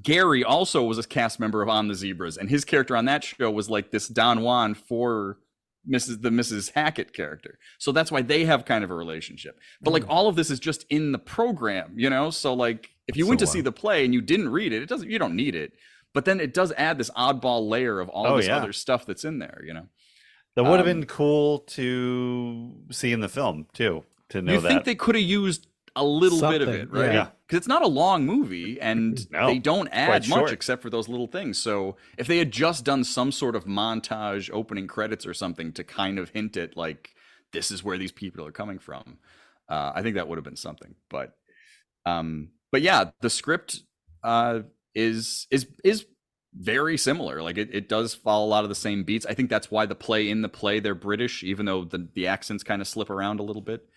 Gary also was a cast member of On the Zebras. And his character on that show was like this Don Juan for the Mrs. Hackett character. So that's why they have kind of a relationship. But like all of this is just in the program, you know? So like if you went to see the play and you didn't read it, you don't need it. But then it does add this oddball layer of all this other stuff that's in there, you know. That would have been cool to see in the film too. To know you think they could have used a little bit of it, right? Yeah. Because it's not a long movie, and they don't add much except for those little things. So if they had just done some sort of montage opening credits or something to kind of hint at like this is where these people are coming from, I think that would have been something. But yeah, the script is very similar. Like it does follow a lot of the same beats. I think that's why in the play they're British, even though the accents kind of slip around a little bit.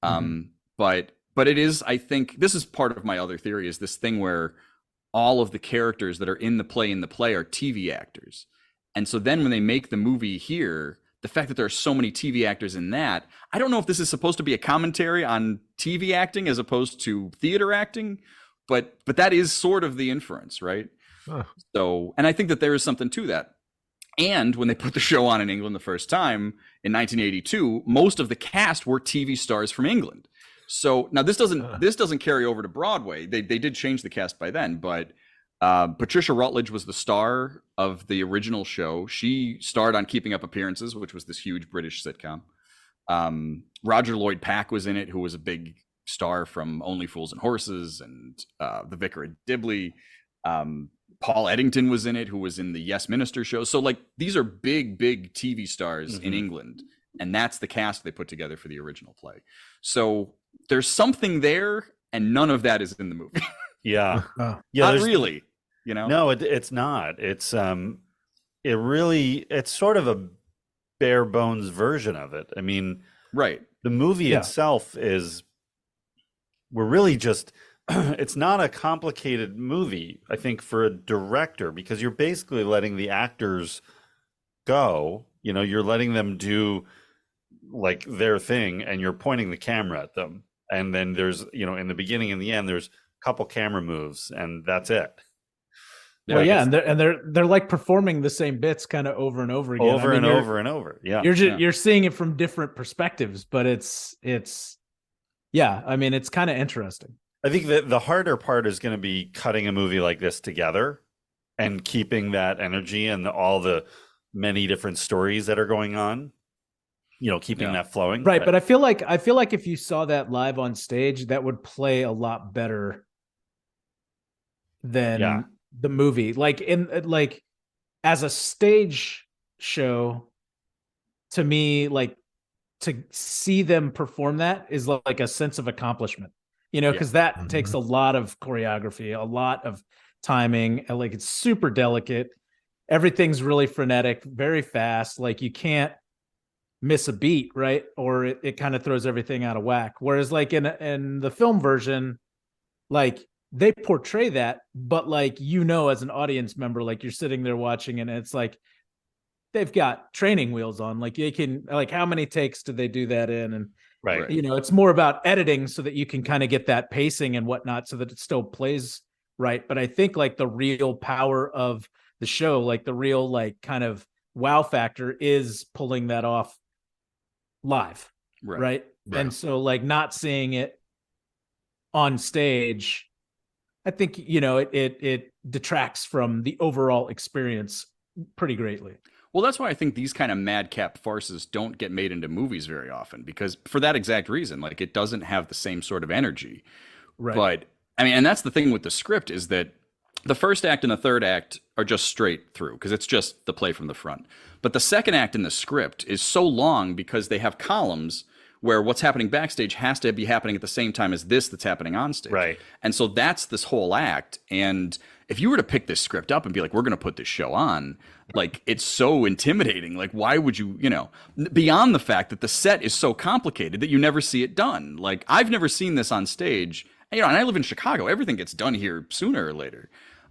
But it is, I think this is part of my other theory, is this thing where all of the characters that are in the play are TV actors. And so then when they make the movie here, the fact that there are so many TV actors in that, I don't know if this is supposed to be a commentary on TV acting as opposed to theater acting, but that is sort of the inference, right? So, and I think that there is something to that. And when they put the show on in England the first time in 1982, most of the cast were TV stars from England. So now this doesn't carry over to Broadway. They did change the cast by then, but Patricia Routledge was the star of the original show. She starred on Keeping Up Appearances, which was this huge British sitcom. Roger Lloyd Pack was in it, who was a big star from Only Fools and Horses and The Vicar of Dibley. Paul Eddington was in it, who was in the Yes Minister show. So like these are big TV stars in England, and that's the cast they put together for the original play. So there's something there, and none of that is in the movie. Yeah, not really. You know, no, it's not. It's it's sort of a bare bones version of it. I mean, right. The movie itself we're really just. It's not a complicated movie, I think, for a director, because you're basically letting the actors go. You know, you're letting them do like their thing, and you're pointing the camera at them. And then there's, in the beginning and the end, there's a couple camera moves, and that's it. Well, and they're like performing the same bits kind of over and over again, over and over. Yeah, you're seeing it from different perspectives, but it's I mean, it's kind of interesting. I think that the harder part is going to be cutting a movie like this together and keeping that energy and all the many different stories that are going on, keeping that flowing. Right. But I feel like if you saw that live on stage, that would play a lot better than the movie. Like as a stage show, to me, like to see them perform that is like a sense of accomplishment. Because that takes a lot of choreography, a lot of timing. Like it's super delicate. Everything's really frenetic, very fast. Like you can't miss a beat, right? Or it kind of throws everything out of whack. Whereas like in the film version, like they portray that, but like, as an audience member, like you're sitting there watching and it's like, they've got training wheels on. Like they can, like how many takes do they do that in? And right. It's more about editing so that you can kind of get that pacing and whatnot so that it still plays right. But I think like the real power of the show, like the real like kind of wow factor is pulling that off live. Right. And so like not seeing it on stage, I think, it detracts from the overall experience pretty greatly. Well, that's why I think these kind of madcap farces don't get made into movies very often, because for that exact reason, like it doesn't have the same sort of energy. Right. But I mean, and that's the thing with the script, is that the first act and the third act are just straight through because it's just the play from the front. But the second act in the script is so long because they have columns where what's happening backstage has to be happening at the same time as that's happening on stage. Right. And so that's this whole act. And if you were to pick this script up and be like, we're going to put this show on, like, it's so intimidating. Like, why would you, beyond the fact that the set is so complicated that you never see it done. Like, I've never seen this on stage, and I live in Chicago. Everything gets done here sooner or later.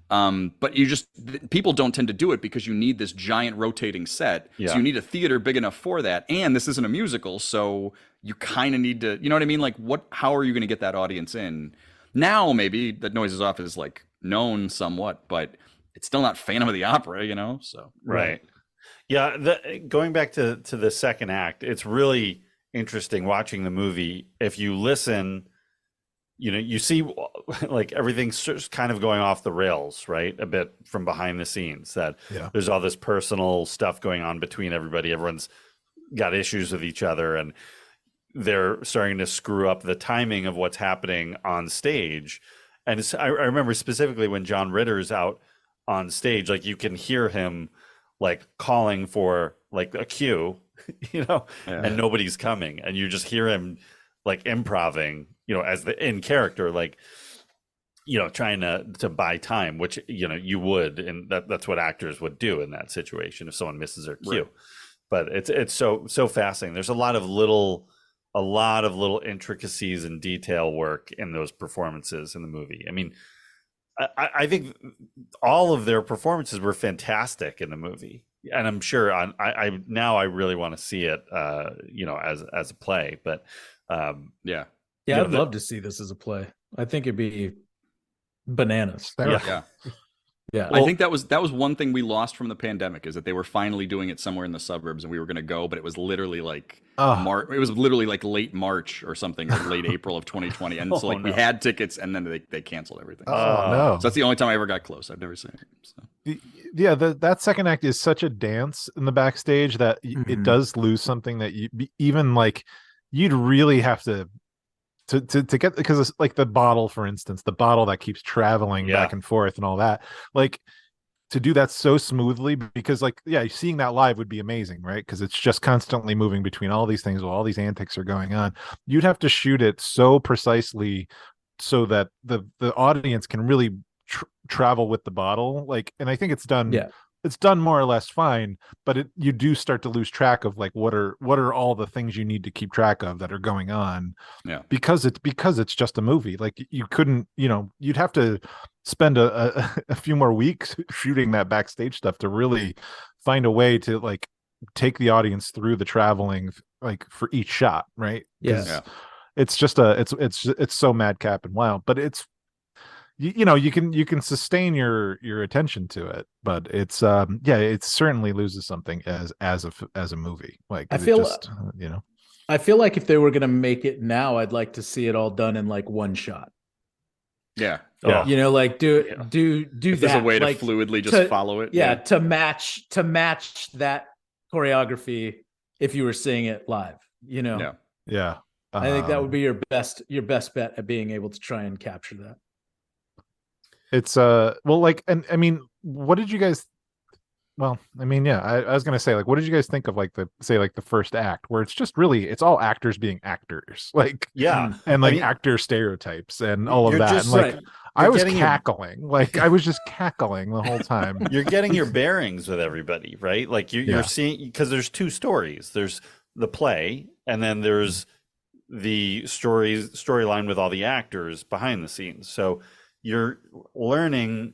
But people don't tend to do it because you need this giant rotating set. Yeah. So you need a theater big enough for that. And this isn't a musical. So you kind of need to, you know what I mean? Like how are you going to get that audience in? Now, maybe that Noise is Off is like known somewhat, but it's still not Phantom of the Opera, so. Right. Yeah. Going back to the second act, it's really interesting watching the movie. If you listen, you see like everything's just kind of going off the rails, right? A bit from behind the scenes, that there's all this personal stuff going on between everybody. Everyone's got issues with each other, and they're starting to screw up the timing of what's happening on stage. And I remember specifically when John Ritter's out on stage, like you can hear him like calling for like a cue, and nobody's coming, and you just hear him like improving, as in character, like trying to buy time, which you would, and that's what actors would do in that situation if someone misses their cue. Right. But it's so fascinating. There's a lot of little intricacies and detail work in those performances in the movie. I mean, I think all of their performances were fantastic in the movie, and I'm sure I now I really want to see it, as a play. But I'd love to see this as a play. I think it'd be bananas. Yeah. Well, I think that was one thing we lost from the pandemic, is that they were finally doing it somewhere in the suburbs, and we were going to go, but it was literally like it was literally like late March or something, or late April of 2020, and so we had tickets, and then they canceled everything. So that's the only time I ever got close. I've never seen it. So. That second act is such a dance in the backstage that it does lose something that you'd really have to get, because it's like the bottle, for instance, the bottle that keeps traveling back and forth and all that, like to do that so smoothly, because seeing that live would be amazing, right? Because it's just constantly moving between all these things while all these antics are going on. You'd have to shoot it so precisely so that the audience can really travel with the bottle, and I think it's done. It's done more or less fine, but you do start to lose track of what are all the things you need to keep track of that are going on. Because it's just a movie. Like you couldn't, you'd have to spend a few more weeks shooting that backstage stuff to really find a way to take the audience through the traveling for each shot, right? It's just it's so madcap and wild, but it's you can sustain your attention to it, but it's it certainly loses something as a movie. I feel like if they were going to make it now, I'd like to see it all done in one shot. Do if there's a way to fluidly just follow it. To match that choreography if you were seeing it live. I think that would be your best bet at being able to try and capture that. It's and I mean, what did you guys I was gonna say, what did you guys think of the first act, where it's just really it's all actors being actors, and actor stereotypes and all of that, and I was cackling, I was just cackling the whole time. You're getting your bearings with everybody, right? You're seeing, because there's two stories. There's the play, and then there's the storyline with all the actors behind the scenes. So you're learning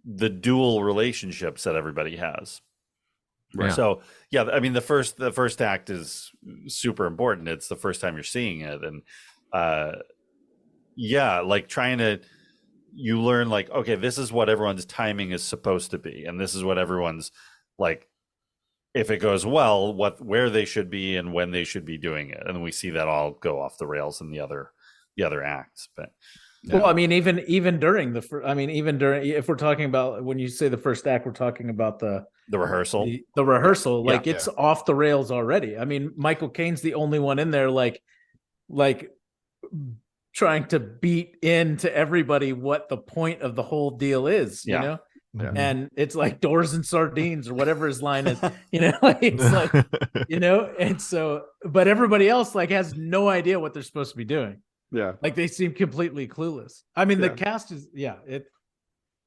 the dual relationships that everybody has. Right. So I mean, the first act is super important. It's the first time you're seeing it, and you learn okay, this is what everyone's timing is supposed to be, and this is what everyone's if it goes well, where they should be and when they should be doing it. And we see that all go off the rails in the other acts. But well, I mean, even during if we're talking about, when you say the first act, we're talking about the rehearsal. The rehearsal, it's off the rails already. I mean, Michael Caine's the only one in there, trying to beat into everybody what the point of the whole deal is, you know? Yeah. And it's doors and sardines or whatever his line is, it's and so, but everybody else has no idea what they're supposed to be doing. Yeah. They seem completely clueless. I mean, the cast is,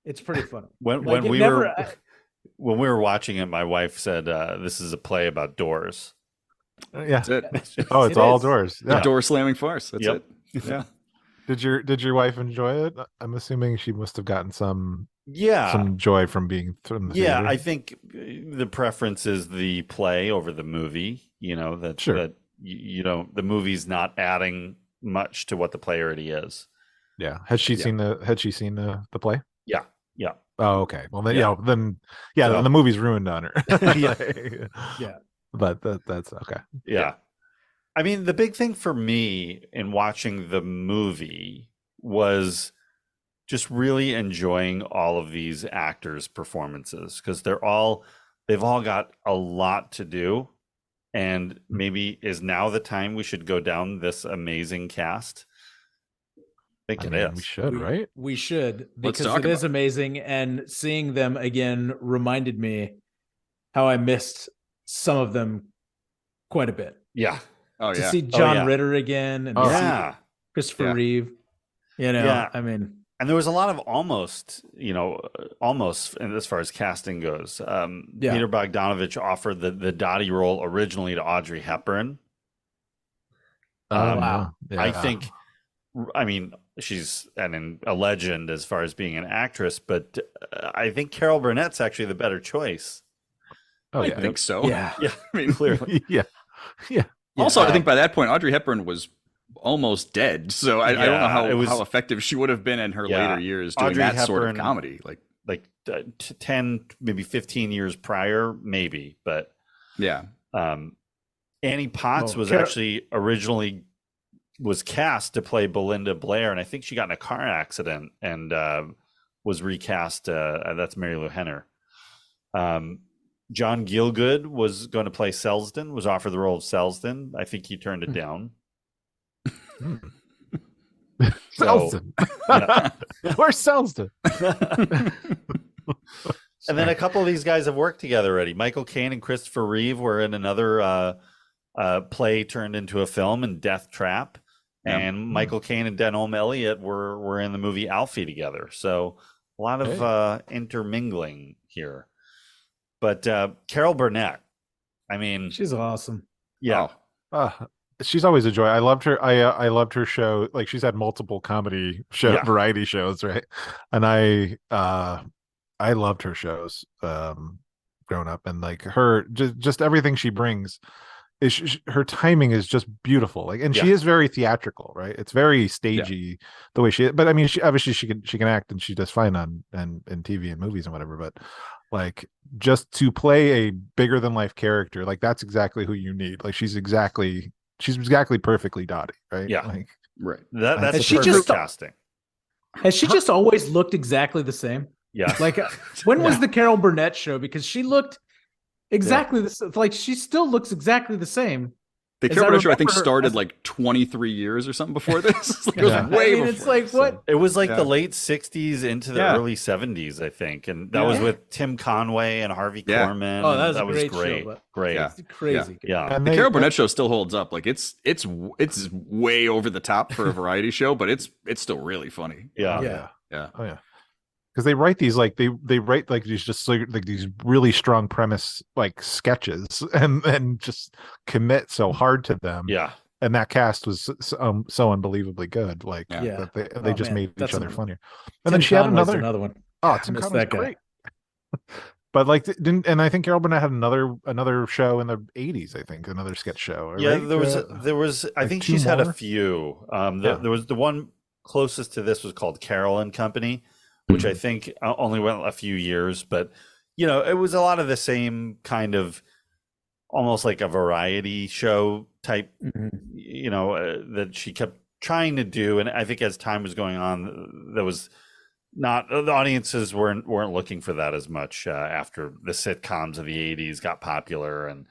it's pretty funny. When we were watching it, my wife said, this is a play about doors. That's it. It's all doors. The door slamming farce. That's it. Yeah. Did your wife enjoy it? I'm assuming she must have gotten some joy from being from the theater. I think the preference is the play over the movie. That the movie's not adding much to what the play already is. Yeah. Had she seen the play? Yeah. Oh, okay. Well, then then the movie's ruined on her. Yeah. But that's okay. Yeah. I mean, the big thing for me in watching the movie was just really enjoying all of these actors' performances, because they've all got a lot to do. And maybe is now the time we should go down this amazing cast? I think it is. We should, right? We should, because it is amazing. And seeing them again reminded me how I missed some of them quite a bit. Yeah. To see John Ritter again, and see Christopher Reeve. Yeah. I mean, and there was a lot of almost and as far as casting goes. Peter Bogdanavich offered the Dottie role originally to Audrey Hepburn. Wow. I think, I mean, she's a legend as far as being an actress, but I think Carol Burnett's actually the better choice. I think so. Yeah. I mean, Clearly. Yeah. Also, I think by that point, Audrey Hepburn was almost dead, so I don't know how effective she would have been in her later years doing Audrey that Hepburn, sort of comedy. 10, maybe 15 years prior, maybe, but yeah. Annie Potts was actually originally was cast to play Belinda Blair, and I think she got in a car accident and was recast. That's Mary Lou Henner. John Gielgud was going to play Selsden, was offered the role of Selsden. I think he turned it down. Selsden. Where's Selsden? And then a couple of these guys have worked together already. Michael Caine and Christopher Reeve were in another play turned into a film in Death Trap. And Michael Caine and Denholm Elliott were in the movie Alfie together. So a lot of intermingling here. But Carol Burnett, I mean, she's awesome. Yeah. She's always a joy. I loved her. I loved her show. Like, she's had multiple comedy variety shows, right? And I loved her shows growing up, and like her just everything she brings is her timing is just beautiful. Like, and she is very theatrical, right? It's very stagey the way she is. But I mean, she obviously she can act, and she does fine on and TV and movies and whatever. But like, just to play a bigger than life character, like, that's exactly who you need. Like, she's exactly perfectly Dottie, right? Yeah, right. That's the perfect casting. Has she just always looked exactly the same? Yeah. Like, when was the Carol Burnett show? Because she looked exactly the same. Like, she still looks exactly the same. The Carol Burnett show, I think, started like 23 years or something before this. Like, it was way before. It's like, what? It was like the late 60s into the early 70s, I think. And that was with Tim Conway and Harvey Korman. Oh, that was great. Show, great. It's crazy. Yeah. And the Carol Burnett show still holds up. Like, it's way over the top for a variety show, but it's still really funny. Yeah. Oh yeah. Because they write these like they write like these just like these really strong premise like sketches and just commit so hard to them. Yeah. And that cast was so unbelievably good. Like that they just made each other funnier. And then she had another one. Oh, Tim Conway's great. But like, and I think Carol Burnett had another show in the 80s. I think another sketch show. Right? Yeah, there was. I think she's had a few. There was the one closest to this was called Carol and Company, which I think only went a few years, but it was a lot of the same kind of, almost like a variety show type, that she kept trying to do. And I think as time was going on, there was not, the audiences weren't looking for that as much after the sitcoms of the 80s got popular, and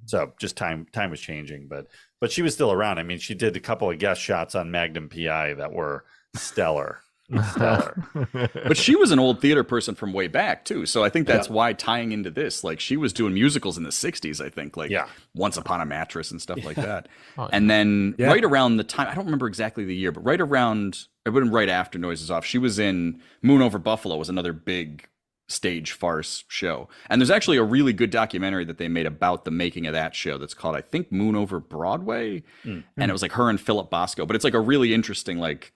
so just time was changing, but she was still around. I mean, she did a couple of guest shots on Magnum PI that were stellar. But she was an old theater person from way back too, so I think that's why, tying into this, like, she was doing musicals in the 60s, I think, like Once Upon a Mattress and stuff like that. And then right around the time, I don't remember exactly the year, but right around, it would have been right after Noises Off, she was in Moon Over Buffalo, was another big stage farce show. And there's actually a really good documentary that they made about the making of that show that's called, I think, Moon Over Broadway. And it was like her and Philip Bosco, but it's like a really interesting, like,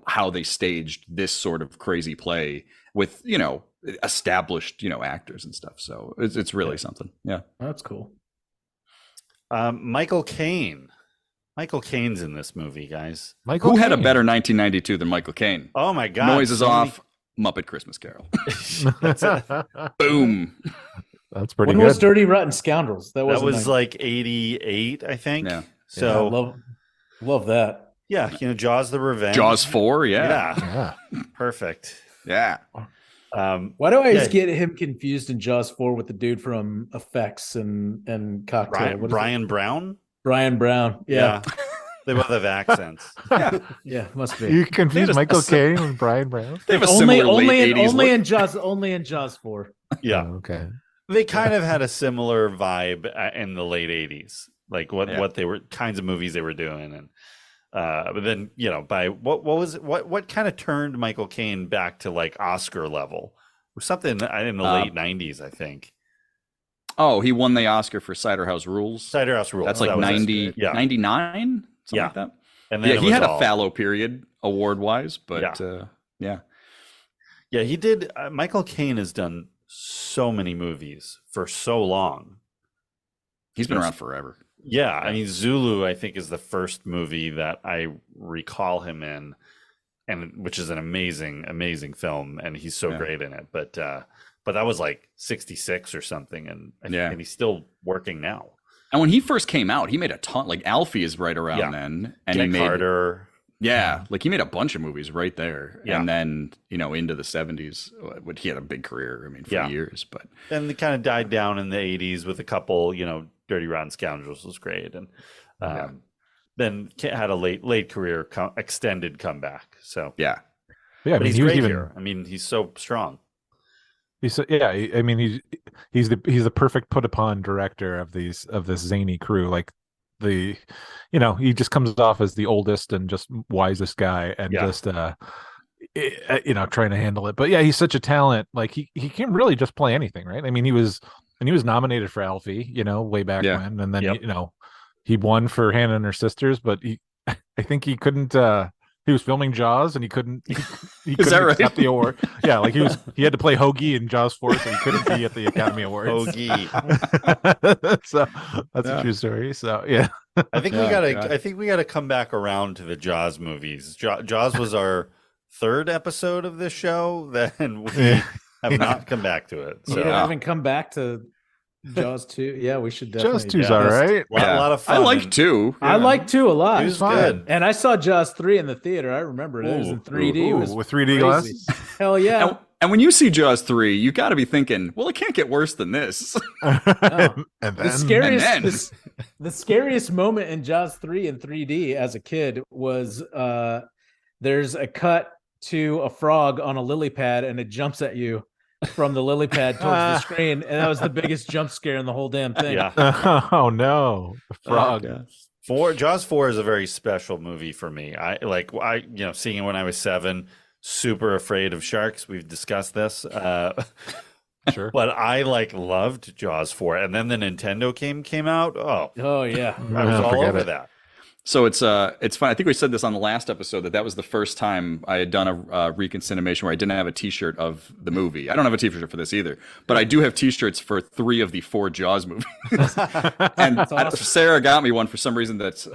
how they staged this sort of crazy play with, established, actors and stuff. So it's really something. Yeah. That's cool. Michael Caine. Michael Caine's in this movie, guys. Who had a better 1992 than Michael Caine? Oh my God. Noises Off, Muppet Christmas Carol. Boom. That's pretty good. When was Dirty Rotten Scoundrels? That was like 88, I think. Yeah. So love that. Yeah, Jaws the Revenge. Jaws 4, yeah. Perfect. Yeah. Why do I always get him confused in Jaws 4 with the dude from Effects and Cocktail? Brian Brown? Brian Brown. Yeah. They both have accents. Yeah, must be. You confused Michael Caine and Brian Brown? They have a similar late 80s only look. in Jaws 4. Yeah. Oh, okay. They kind of had a similar vibe in the late 80s, like what they were, kinds of movies they were doing. And But then, by what kind of turned Michael Caine back to like Oscar level? It was something in the late 90s, I think. Oh, he won the Oscar for Cider House Rules. Cider House Rules. That's like 99, something like that. And then he had a fallow period award-wise, but yeah, he did. Michael Caine has done so many movies for so long. He's been around forever. Yeah, I mean, Zulu, I think, is the first movie that I recall him in, and which is an amazing film, and he's so great in it. But that was like 66 or something, and he's still working now. And when he first came out, he made a ton. Like Alfie is right around then, and Jack Carter. Yeah, like he made a bunch of movies right there, and then into the 70s, he had a big career. I mean, for years, but and it kind of died down in the 80s with a couple, Dirty Rotten Scoundrels was great, and then had a late career extended comeback. So I mean, he's great here. I mean, he's so strong. I mean, he's the perfect put upon director of this zany crew. Like he just comes off as the oldest and just wisest guy, and just trying to handle it. But yeah, he's such a talent. Like he can really just play anything, right? I mean, he was nominated for Alfie, way back when, and then he won for Hannah and Her Sisters, but I think he couldn't. He was filming Jaws, and he couldn't. He couldn't accept the award. Yeah, like he had to play Hoagie in Jaws 4, so he couldn't be at the Academy Awards. Hoagie. So that's a true story. So yeah, I think we gotta come back around to the Jaws movies. Jaws was our third episode of this show, then we have not come back to it. So we haven't come back to Jaws 2. Yeah, we should definitely. Jaws 2's all right. A lot of fun. I like 2. I like 2 a lot. It was fun. And I saw Jaws 3 in the theater. I remember it. It was in 3D. It was with 3D glasses. Hell yeah. And when you see Jaws 3, you got to be thinking, well, it can't get worse than this. The scariest moment in Jaws 3 in 3D as a kid was there's a cut to a frog on a lily pad, and it jumps at you from the lily pad towards the screen, and that was the biggest jump scare in the whole damn thing. Oh no, the frog. Jaws 4 is a very special movie for me. I seeing it when I was 7, super afraid of sharks. We've discussed this. Sure. But I loved Jaws 4, and then the Nintendo game came out. Oh yeah, I was all over that. So it's fun. I think we said this on the last episode that was the first time I had done a ReconCinemation where I didn't have a T-shirt of the movie. I don't have a T-shirt for this either, but I do have T-shirts for 3 of the 4 Jaws movies. And awesome. Sarah got me one for some reason. That's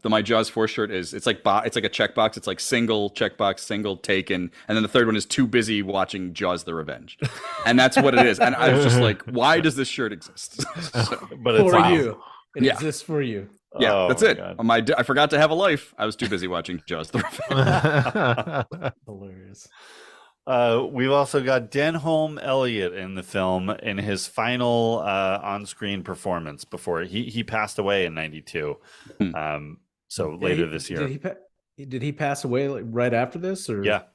my Jaws 4 shirt it's like a checkbox. It's like single checkbox, single taken, and then the third one is too busy watching Jaws: The Revenge, and that's what it is. And I was just like, why does this shirt exist? But it's for you. It exists for you. Yeah, that's it. I forgot to have a life. I was too busy watching Jaws: The Revenge. Hilarious. We've also got Denholm Elliott in the film in his final on-screen performance before he passed away in '92. So later this year. Did he pass away right after this? Or Yep.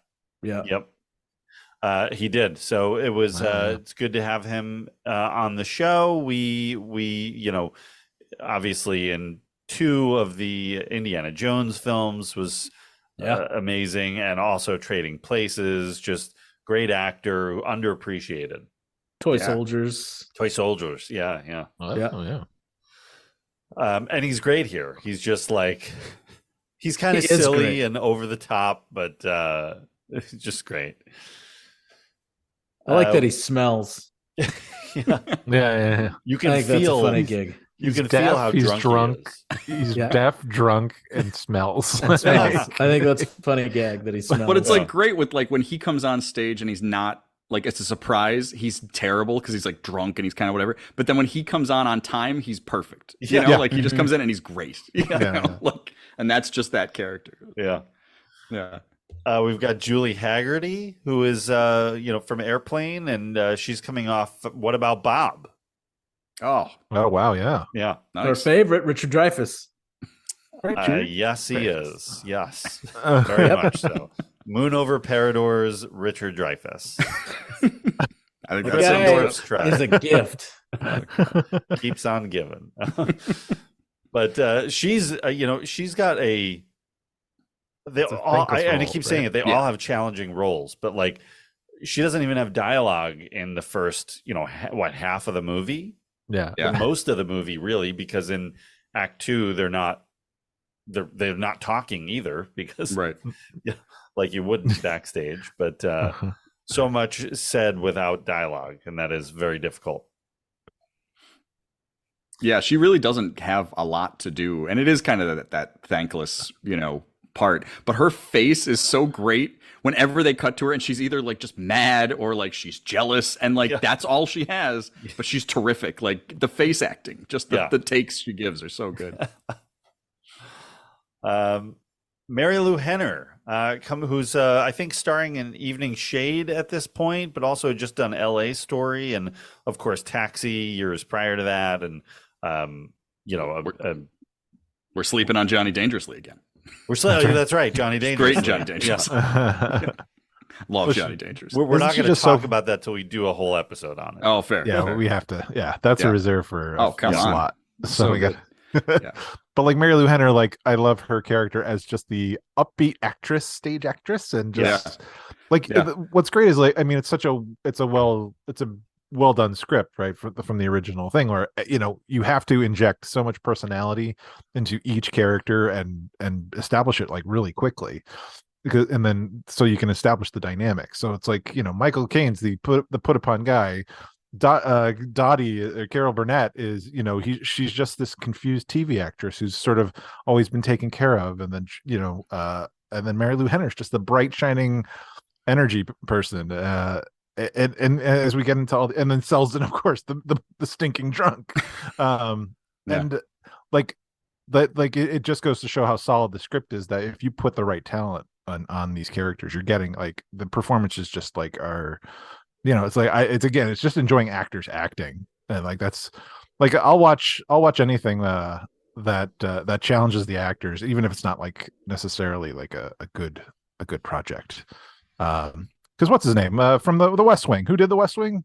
He did. So it was. It's good to have him on the show. We obviously in 2 of the Indiana Jones films was amazing, and also Trading Places, just great actor, underappreciated. Toy Soldiers, yeah. Oh, yeah. And he's great here. He's just he's kind of silly and over the top, but just great. I like that he smells. Yeah. You can I think feel that's a funny gig. You can feel how he's drunk. He's deaf, drunk, and smells. I think that's a funny gag that he smells. But it's great with when he comes on stage and he's not it's a surprise. He's terrible because he's drunk and he's kind of whatever. But then when he comes on time, he's perfect. You know, he just comes in and he's great. And that's just that character. Yeah. Yeah. We've got Julie Haggerty, who is from Airplane, and she's coming off What About Bob? Oh wow, yeah. Nice. Our favorite, Richard Dreyfuss. Yes, he is. Yes, very much so. Moon over Parador's Richard Dreyfuss. I think that's endorsed track. Is a gift. Keeps on giving. But she's got a they all, and I keep saying it, they all have challenging roles, but like she doesn't even have dialogue in the first, half of the movie. Yeah. Most of the movie, really, because in Act 2 they're not talking either, because like you wouldn't backstage, but so much said without dialogue, and that is very difficult. Yeah, she really doesn't have a lot to do, and it is kind of that thankless, part. But her face is so great whenever they cut to her, and she's either like just mad or like she's jealous, and like that's all she has. But she's terrific. Like the face acting, just the takes she gives are so good. Mary Lou Henner, who's I think starring in Evening Shade at this point, but also just done L.A. Story, and of course Taxi years prior to that, and we're sleeping on Johnny Dangerously again. That's right, Johnny Dangerously. Great Johnny Dangerously. Love Johnny Dangerously. We're not going to talk about that till we do a whole episode on it. Oh, fair. Yeah, we have to. Yeah, that's a reserve for a slot. So we got. But like Mary Lou Henner, like I love her character as just the upbeat stage actress, and just what's great is like, I mean, it's a well done script, right, from the original thing, where you have to inject so much personality into each character and establish it like really quickly, and then so you can establish the dynamic. So it's like Michael Caine's the put upon guy. Dottie, Carol Burnett is, she's just this confused TV actress who's sort of always been taken care of, and then and then Mary Lou Henner's just the bright shining energy person, and as we get into and then Selznick, of course, the stinking drunk, and like that, like it just goes to show how solid the script is, that if you put the right talent on these characters, you're getting like the performances just like are. It's like it's just enjoying actors acting, and like that's like I'll watch anything that challenges the actors, even if it's not like necessarily like a good project. Because what's his name from the West Wing? Who did the West Wing?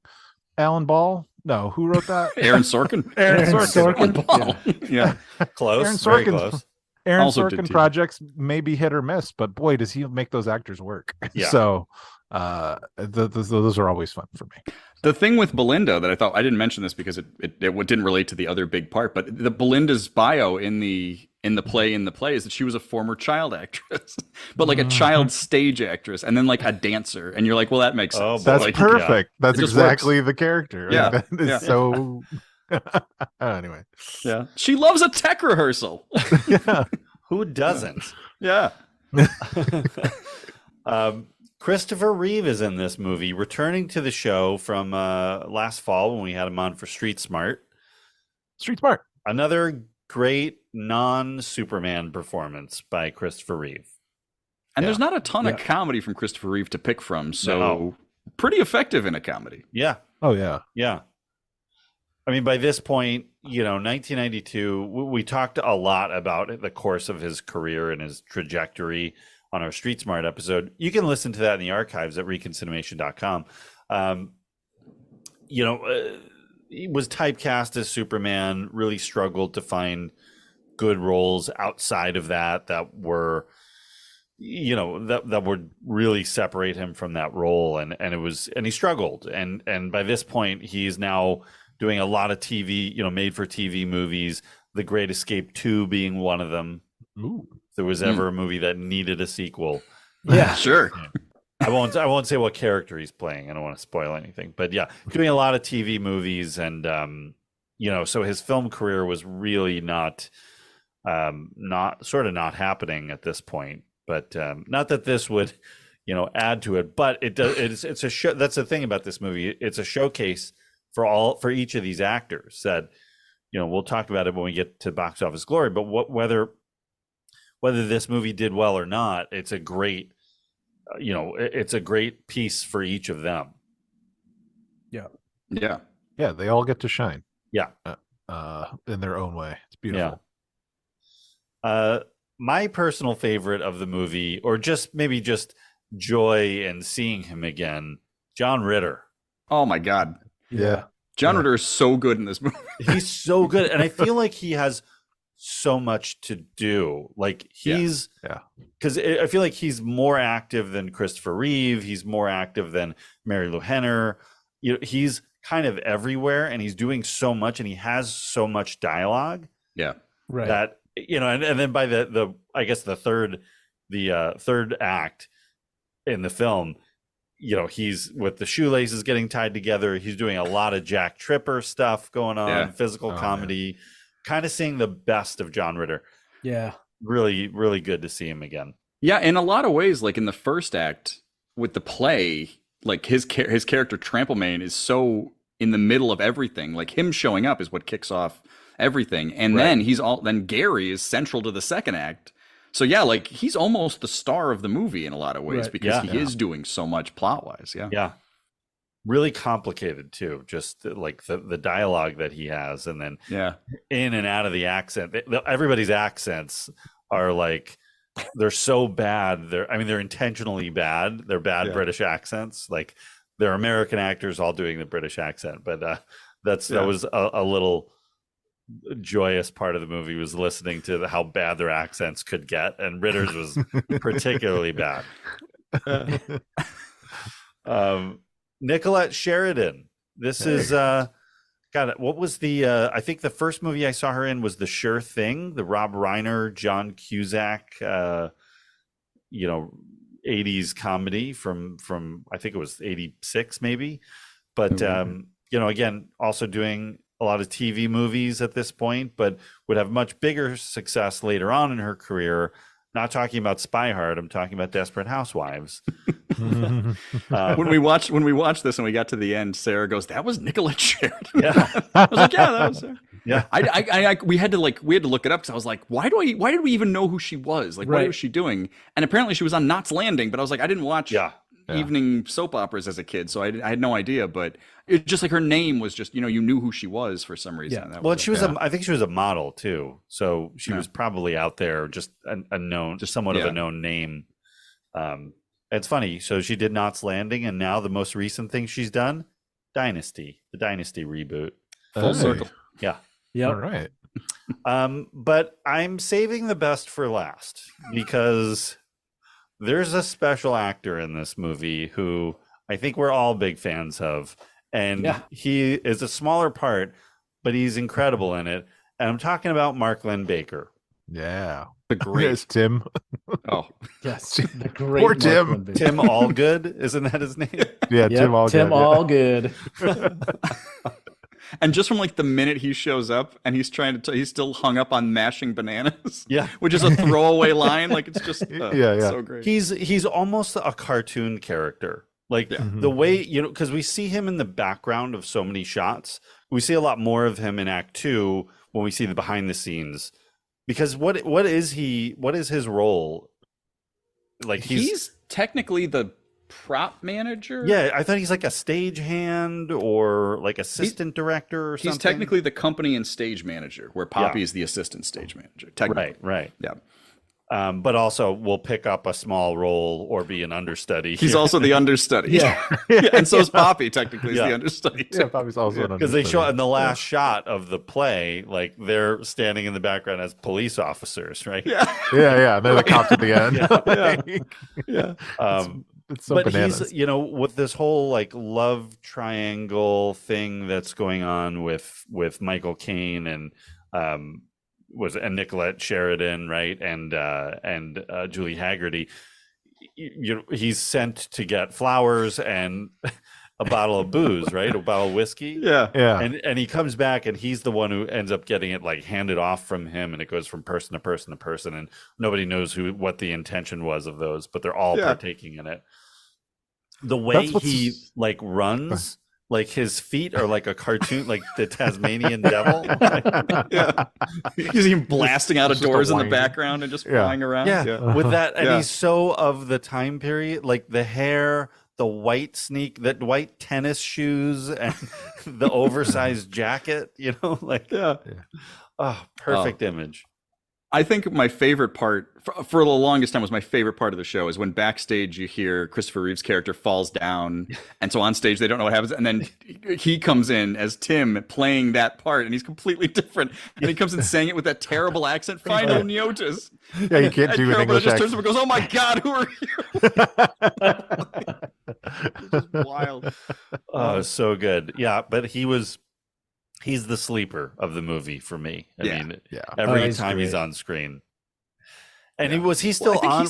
Alan Ball? No, who wrote that? Aaron Sorkin. Aaron Sorkin. Yeah. Close. Aaron Very close. Aaron Sorkin projects may be hit or miss, but boy, does he make those actors work. Yeah. So those are always fun for me. The thing with Belinda that I thought, I didn't mention this because it didn't relate to the other big part, but the Belinda's bio in the play is that she was a former child actress, but like a child stage actress, and then like a dancer, and you're like, well, that makes sense. That's like, perfect. That's exactly the character. Yeah. Like, that is so. Anyway. Yeah. She loves a tech rehearsal. Yeah. Who doesn't? Yeah. Christopher Reeve is in this movie, returning to the show from last fall when we had him on for Street Smart. Another great non-Superman performance by Christopher Reeve. And there's not a ton of comedy from Christopher Reeve to pick from, so pretty effective in a comedy. Yeah. Oh, yeah. Yeah. I mean, by this point, 1992, we talked a lot about the course of his career and his trajectory on our Street Smart episode. You can listen to that in the archives at ReconCinemation.com. He was typecast as Superman, really struggled to find good roles outside of that were, that would really separate him from that role. And he struggled. And by this point, he's now doing a lot of TV, made for TV movies, The Great Escape 2 being one of them. Ooh. If there was ever a movie that needed a sequel. Yeah, sure. I won't say what character he's playing. I don't want to spoil anything, but yeah, doing a lot of TV movies, and so his film career was really not happening at this point. But not that this would, add to it, but it does. It's a show. That's the thing about this movie. It's a showcase for each of these actors. That we'll talk about it when we get to Box Office Glory. But whether this movie did well or not, it's a great, it's a great piece for each of them. Yeah. Yeah. Yeah. They all get to shine. Yeah. In their own way. It's beautiful. Yeah. My personal favorite of the movie, or maybe just joy and seeing him again, John Ritter. Oh my God. Yeah. John Ritter is so good in this movie. He's so good. And I feel like he has so much to do. Like he's because I feel like he's more active than Christopher Reeve. He's more active than Mary Lou Henner. He's kind of everywhere, and he's doing so much, and he has so much dialogue. Yeah, right. That and then by the I guess the third act in the film, he's with the shoelaces getting tied together. He's doing a lot of Jack Tripper stuff going on, physical comedy, kind of seeing the best of John Ritter. Yeah. Really, really good to see him again. Yeah, in a lot of ways, like in the first act with the play, like his character Tramplemane is so in the middle of everything. Like him showing up is what kicks off everything, and then Gary is central to the second act. So yeah, like he's almost the star of the movie in a lot of ways because he is doing so much plot wise. Yeah, really complicated too. Just like the dialogue that he has, and then in and out of the accent. Everybody's accents are like they're so bad. They're intentionally bad. They're bad British accents. Like they're American actors all doing the British accent, but that was a little joyous part of the movie, was listening to how bad their accents could get, and Ritter's was particularly bad. Nicolette Sheridan, this is what was the I think the first movie I saw her in was The Sure Thing, the Rob Reiner, John Cusack 80s comedy from I think it was 86 maybe, but again, also doing a lot of TV movies at this point, but would have much bigger success later on in her career. Not talking about Spy Hard, I'm talking about Desperate Housewives. When we watched this and we got to the end, Sarah goes, "That was Nicolette Sheridan." Yeah, I was like, "Yeah, that was her." Yeah, we had to look it up because I was like, why did we even know who she was? Like, what was she doing? And apparently she was on Knots Landing, but I was like, I didn't watch evening soap operas as a kid, so I had no idea. But it just like her name was just you knew who she was for some reason. Yeah. Well, she was I think she was a model too, so she was probably out there, just a known, just somewhat of a known name. It's funny. So she did Knots Landing, and now the most recent thing she's done, the Dynasty reboot, full circle. Yeah. Yeah. All right. But I'm saving the best for last because there's a special actor in this movie who I think we're all big fans of, and he is a smaller part, but he's incredible in it. And I'm talking about Mark Lynn Baker. Yeah. The great Yes, Tim. Oh, yes. The great Poor Tim. Tim Allgood, isn't that his name? Yeah, Tim Allgood. Tim Allgood. And just from like the minute he shows up and he's he's still hung up on mashing bananas. Yeah. Which is a throwaway line. Like it's just so great. He's almost a cartoon character. Like the way, because we see him in the background of so many shots. We see a lot more of him in Act 2 when we see the behind the scenes. Because what is his role? Like he's technically the prop manager. Yeah, I thought he's like a stage-hand or like assistant director or something. He's technically the company and stage manager, where Poppy is the assistant stage manager. Technically. Right. Yeah. But also will pick up a small role or be an understudy. He's also the understudy. Yeah. And so is Poppy, technically, is the understudy. Yeah, Poppy's also an understudy. Because they show in the last shot of the play, like they're standing in the background as police officers, right? Yeah. Yeah. They're the cops at the end. Yeah. It's so but bananas. He's, with this whole like love triangle thing that's going on with Michael Caine and Nicolette Sheridan, right, and Julie Haggerty. He's sent to get flowers and a bottle of booze, right, a bottle of whiskey. Yeah. And he comes back, and he's the one who ends up getting it like handed off from him, and it goes from person to person to person, and nobody knows what the intention was of those, but they're all partaking in it. The way he like runs. Like his feet are like a cartoon, like the Tasmanian devil. You see him blasting out of doors in the background and just flying around. Yeah, with that, and he's so of the time period, like the hair, the white white tennis shoes, and the oversized jacket. Perfect image. I think my favorite part for the longest time was my favorite part of the show is when backstage you hear Christopher Reeve's character falls down, and so on stage they don't know what happens, and then he comes in as Tim playing that part, and he's completely different, and he comes in saying it with that terrible accent. Final Niotis. Yeah, you can't do an English just turns and goes, "Oh my God, who are you?" Just wild. Oh, so good. Yeah, but he's the sleeper of the movie for me. I mean, every time he's on screen. And was he still on?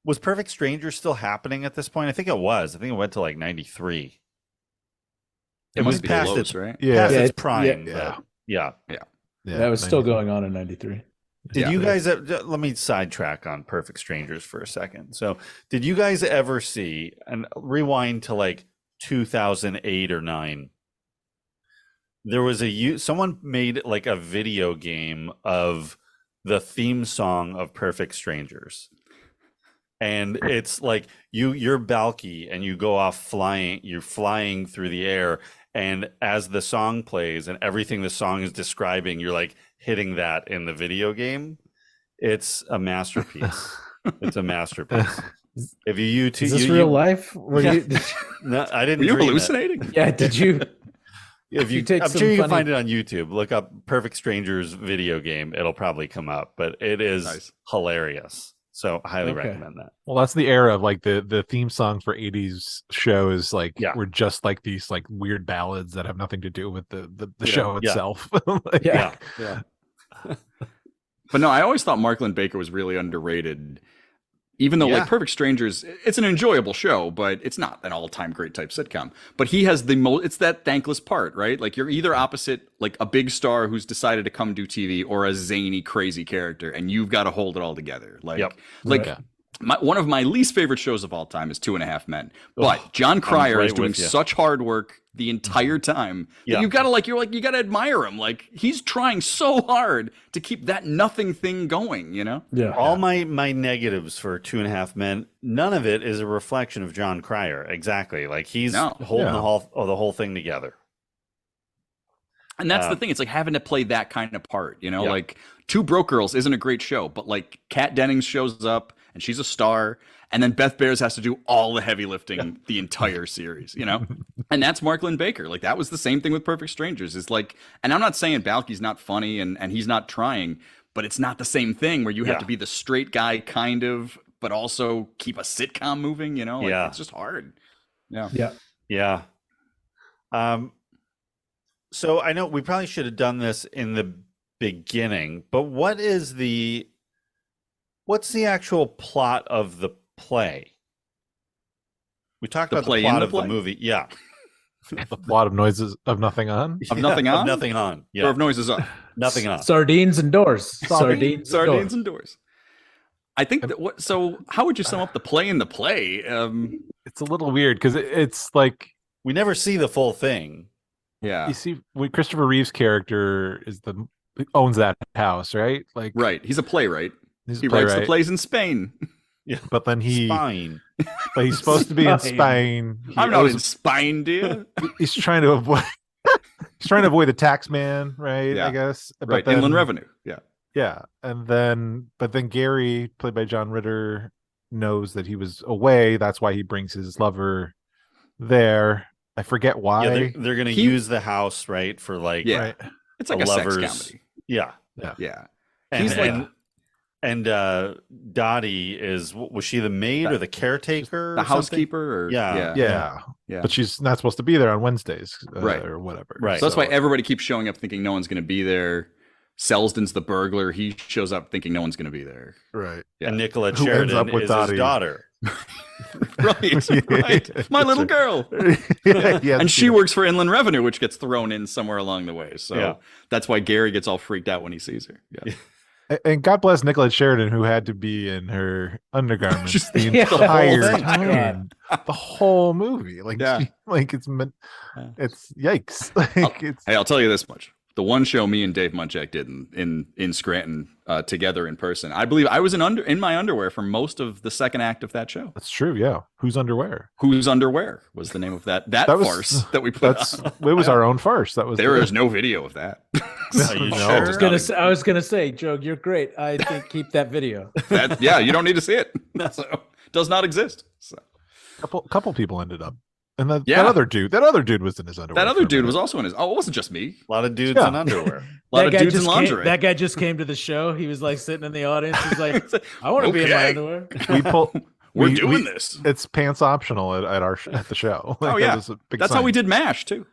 Was Perfect Strangers still happening at this point? I think it was. I think it went to like 93. It was past its right? past its prime. Yeah. That was still going on in 93. Did you guys, let me sidetrack on Perfect Strangers for a second. So did you guys ever see, and rewind to like 2008 or 9, there was someone made like a video game of the theme song of Perfect Strangers. And it's like you're Balky and you go off flying, you're flying through the air, and as the song plays and everything the song is describing, you're like hitting that in the video game. It's a masterpiece. It's a masterpiece. If you YouTube, is this real life? No, I didn't. Were you hallucinating? Yeah, did you? If you, I'm sure you can find it on YouTube. Look up Perfect Strangers video game. It'll probably come up, but it is hilarious. So highly recommend that. Well, that's the era of like the theme song for 80s shows. Like we're just like these like weird ballads that have nothing to do with the show itself. Like, yeah. But no, I always thought Marklin Baker was really underrated. Even though like Perfect Strangers, it's an enjoyable show, but it's not an all-time great type sitcom. But he has the most, it's that thankless part, right? Like you're either opposite like a big star who's decided to come do TV or a zany, crazy character, and you've got to hold it all together. Like, one of my least favorite shows of all time is 2.5 Men. But John Cryer is doing such hard work the entire time. You've got to you got to admire him. Like he's trying so hard to keep that nothing thing going, you know? Yeah. All my negatives for 2.5 Men, none of it is a reflection of John Cryer. Exactly. Like he's holding the whole thing together. And that's the thing. It's like having to play that kind of part, you know, like Two Broke Girls isn't a great show, but like Kat Dennings shows up and she's a star. And then Beth Bears has to do all the heavy lifting the entire series, you know? And that's Marklin Baker. Like that was the same thing with Perfect Strangers. It's like, and I'm not saying Balky's not funny and he's not trying, but it's not the same thing where you have to be the straight guy kind of, but also keep a sitcom moving, you know? Like, it's just hard. Yeah. So I know we probably should have done this in the beginning, but what's the actual plot of the play? We talked about the plot of the movie. Yeah. The plot of Noises of Nothing On? Of Nothing On? Of Nothing On. Yeah. Or of Noises On? Nothing On. Sardines and Doors. Sardines and Doors. I think that so how would you sum up the play in the play? It's a little weird because it's like we never see the full thing. Yeah. You see Christopher Reeve's character owns that house, right? Like he's a playwright. He writes the plays in Spain. Yeah, but then Spain. But he's supposed to be in Spain. I'm not in Spain, dear. He's trying to avoid. He's trying to avoid the tax man, right? Yeah. I guess. But right, inland revenue. Yeah. Yeah, and then Gary, played by John Ritter, knows that he was away. That's why he brings his lover there. I forget why. Yeah, they're going to use the house, right, for like it's like a lovers. Sex comedy. Yeah. And, he's and Dottie was she the maid or the caretaker, the housekeeper? Or, yeah. But she's not supposed to be there on Wednesdays, right, or whatever. Right. So that's why everybody keeps showing up thinking no one's going to be there. Selsden's the burglar. He shows up thinking no one's going to be there. Right. Yeah. And Nicola Sheridan is his daughter. right. My little girl. And she works for Inland Revenue, which gets thrown in somewhere along the way. So that's why Gary gets all freaked out when he sees her. Yeah. And God bless Nicola Sheridan, who had to be in her undergarments the entire time, the whole movie. Like, it's yikes. Like, I'll tell you this much: the one show me and Dave Munchak did in Scranton together in person. I believe I was in my underwear for most of the second act of that show. That's true. Yeah. Whose underwear? Whose underwear was the name of that farce that we put on. It was our own farce. There is no video of that. I was gonna say, Joe, you're great. I think keep that video. You don't need to see it. So, does not exist. So. Couple people ended up. And that other dude was in his underwear. That other dude was also in his. Oh, it wasn't just me. A lot of dudes in underwear. A lot of dudes in lingerie. That guy just came to the show. He was like sitting in the audience. He's like, I want to be in my underwear. We're doing this. It's pants optional at the show. Oh yeah, that's how we did MASH too.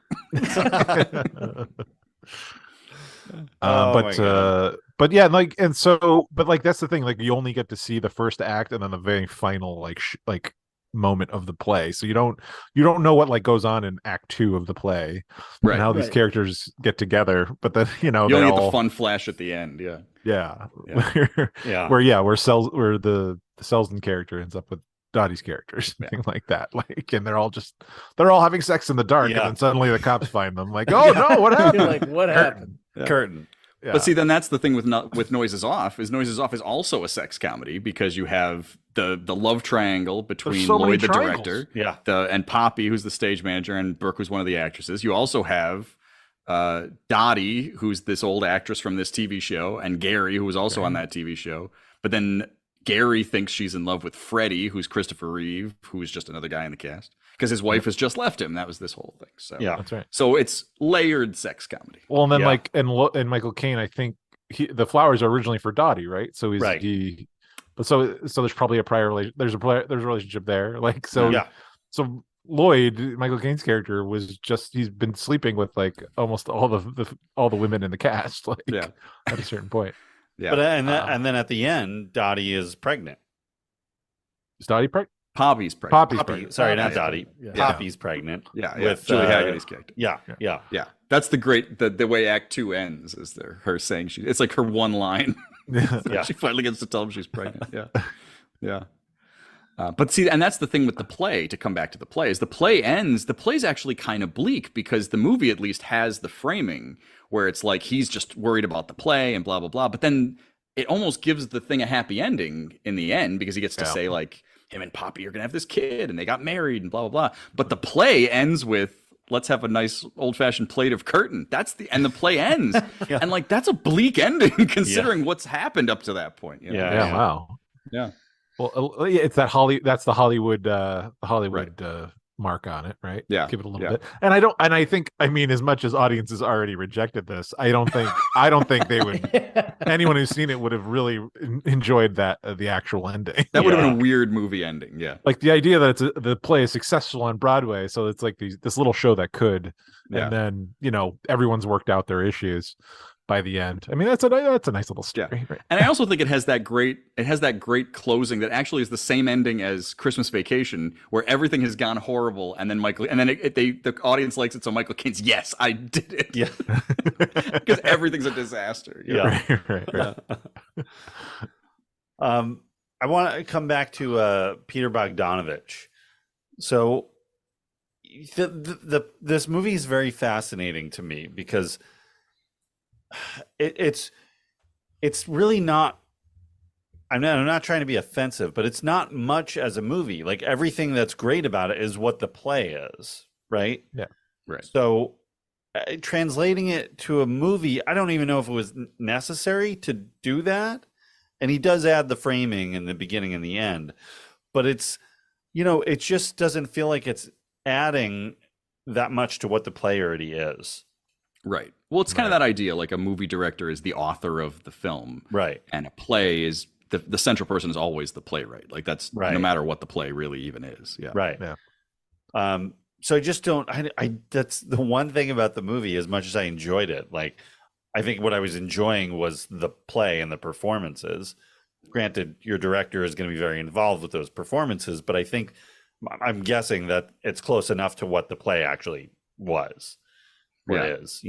But yeah, like, and so, but like that's the thing. Like, you only get to see the first act and then the very final like moment of the play, so you don't know what like goes on in act 2 of the play, right, and how these characters get together. But then you only get the fun flash at the end. where the Selznick character ends up with Dottie's characters, thing like that, like, and they're all having sex in the dark, and then suddenly the cops find them, like, oh no, what happened? Like, what happened? Curtain. Yeah. But see, then that's the thing with Noises Off is Noises Off is also a sex comedy, because you have the love triangle between Lloyd, the director, and Poppy, who's the stage manager, and Brooke, who's one of the actresses. You also have Dottie, who's this old actress from this TV show, and Gary, who was also on that TV show. But then Gary thinks she's in love with Freddie, who's Christopher Reeve, who is just another guy in the cast, because his wife has just left him. That was this whole thing. So that's right. So it's layered sex comedy. Well, and then like and Michael Caine, I think the flowers are originally for Dottie, right? So so there's probably a there's a relationship there. Like, so so Lloyd, Michael Caine's character, he's been sleeping with like almost all the women in the cast, like at a certain point. Yeah, but and then at the end, Dottie is pregnant. Is Dottie pregnant? Poppy's pregnant. Poppy. Sorry, not Dottie. Yeah. Poppy's pregnant. With Julie Haggerty's character. Yeah. That's the way Act 2 ends, is her saying it's like her one line. She finally gets to tell him she's pregnant. Yeah. But see, and that's the thing with the play, to come back to the play, is the play ends. The play's actually kind of bleak, because the movie at least has the framing where it's like he's just worried about the play and blah, blah, blah. But then it almost gives the thing a happy ending in the end, because he gets to say, like, him and Poppy are going to have this kid and they got married and blah, blah, blah. But the play ends with, let's have a nice old-fashioned plate of curtain. And the play ends. And like, that's a bleak ending considering what's happened up to that point. You know? Wow. Yeah. Well, it's that's the Hollywood mark on it, right? Yeah. Give it a little bit. And I think, as much as audiences already rejected this, I don't think they would, anyone who's seen it would have really enjoyed the actual ending. That would have been a weird movie ending. Yeah. Like the idea that the play is successful on Broadway, so it's like this little show that could, and then, everyone's worked out their issues by the end. That's a nice little story. Yeah. Right? And I also think it has that great closing that actually is the same ending as Christmas Vacation, where everything has gone horrible, and then the audience likes it, so Michael Caine's, yes, I did it. Yeah. Because everything's a disaster. Right. I want to come back to Peter Bogdanavich. So this movie is very fascinating to me, because it's really not, I'm not trying to be offensive, but it's not much as a movie. Like, everything that's great about it is what the play is, right? Yeah. Right. So translating it to a movie, I don't even know if it was necessary to do that. And he does add the framing in the beginning and the end, but it's, it just doesn't feel like it's adding that much to what the play already is. Right. Well, it's kind of that idea, like a movie director is the author of the film. Right. And a play is the central person is always the playwright. Like, that's no matter what the play really even is. Yeah. Right. Yeah. So I just don't, that's the one thing about the movie, as much as I enjoyed it. Like, I think what I was enjoying was the play and the performances. Granted, your director is going to be very involved with those performances, but I'm guessing that it's close enough to what the play actually was. It is,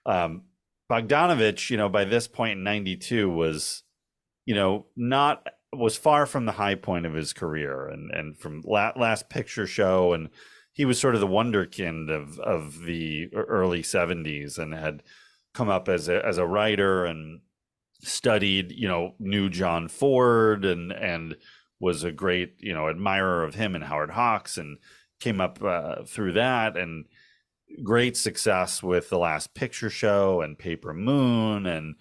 Bogdanavich, by this point in 92 was, was far from the high point of his career, and from Last Picture Show, and he was sort of the wonderkind of the early 70s, and had come up as a writer and studied, knew John Ford and was a great, admirer of him and Howard Hawks, and came up through that, and great success with The Last Picture Show and Paper Moon. And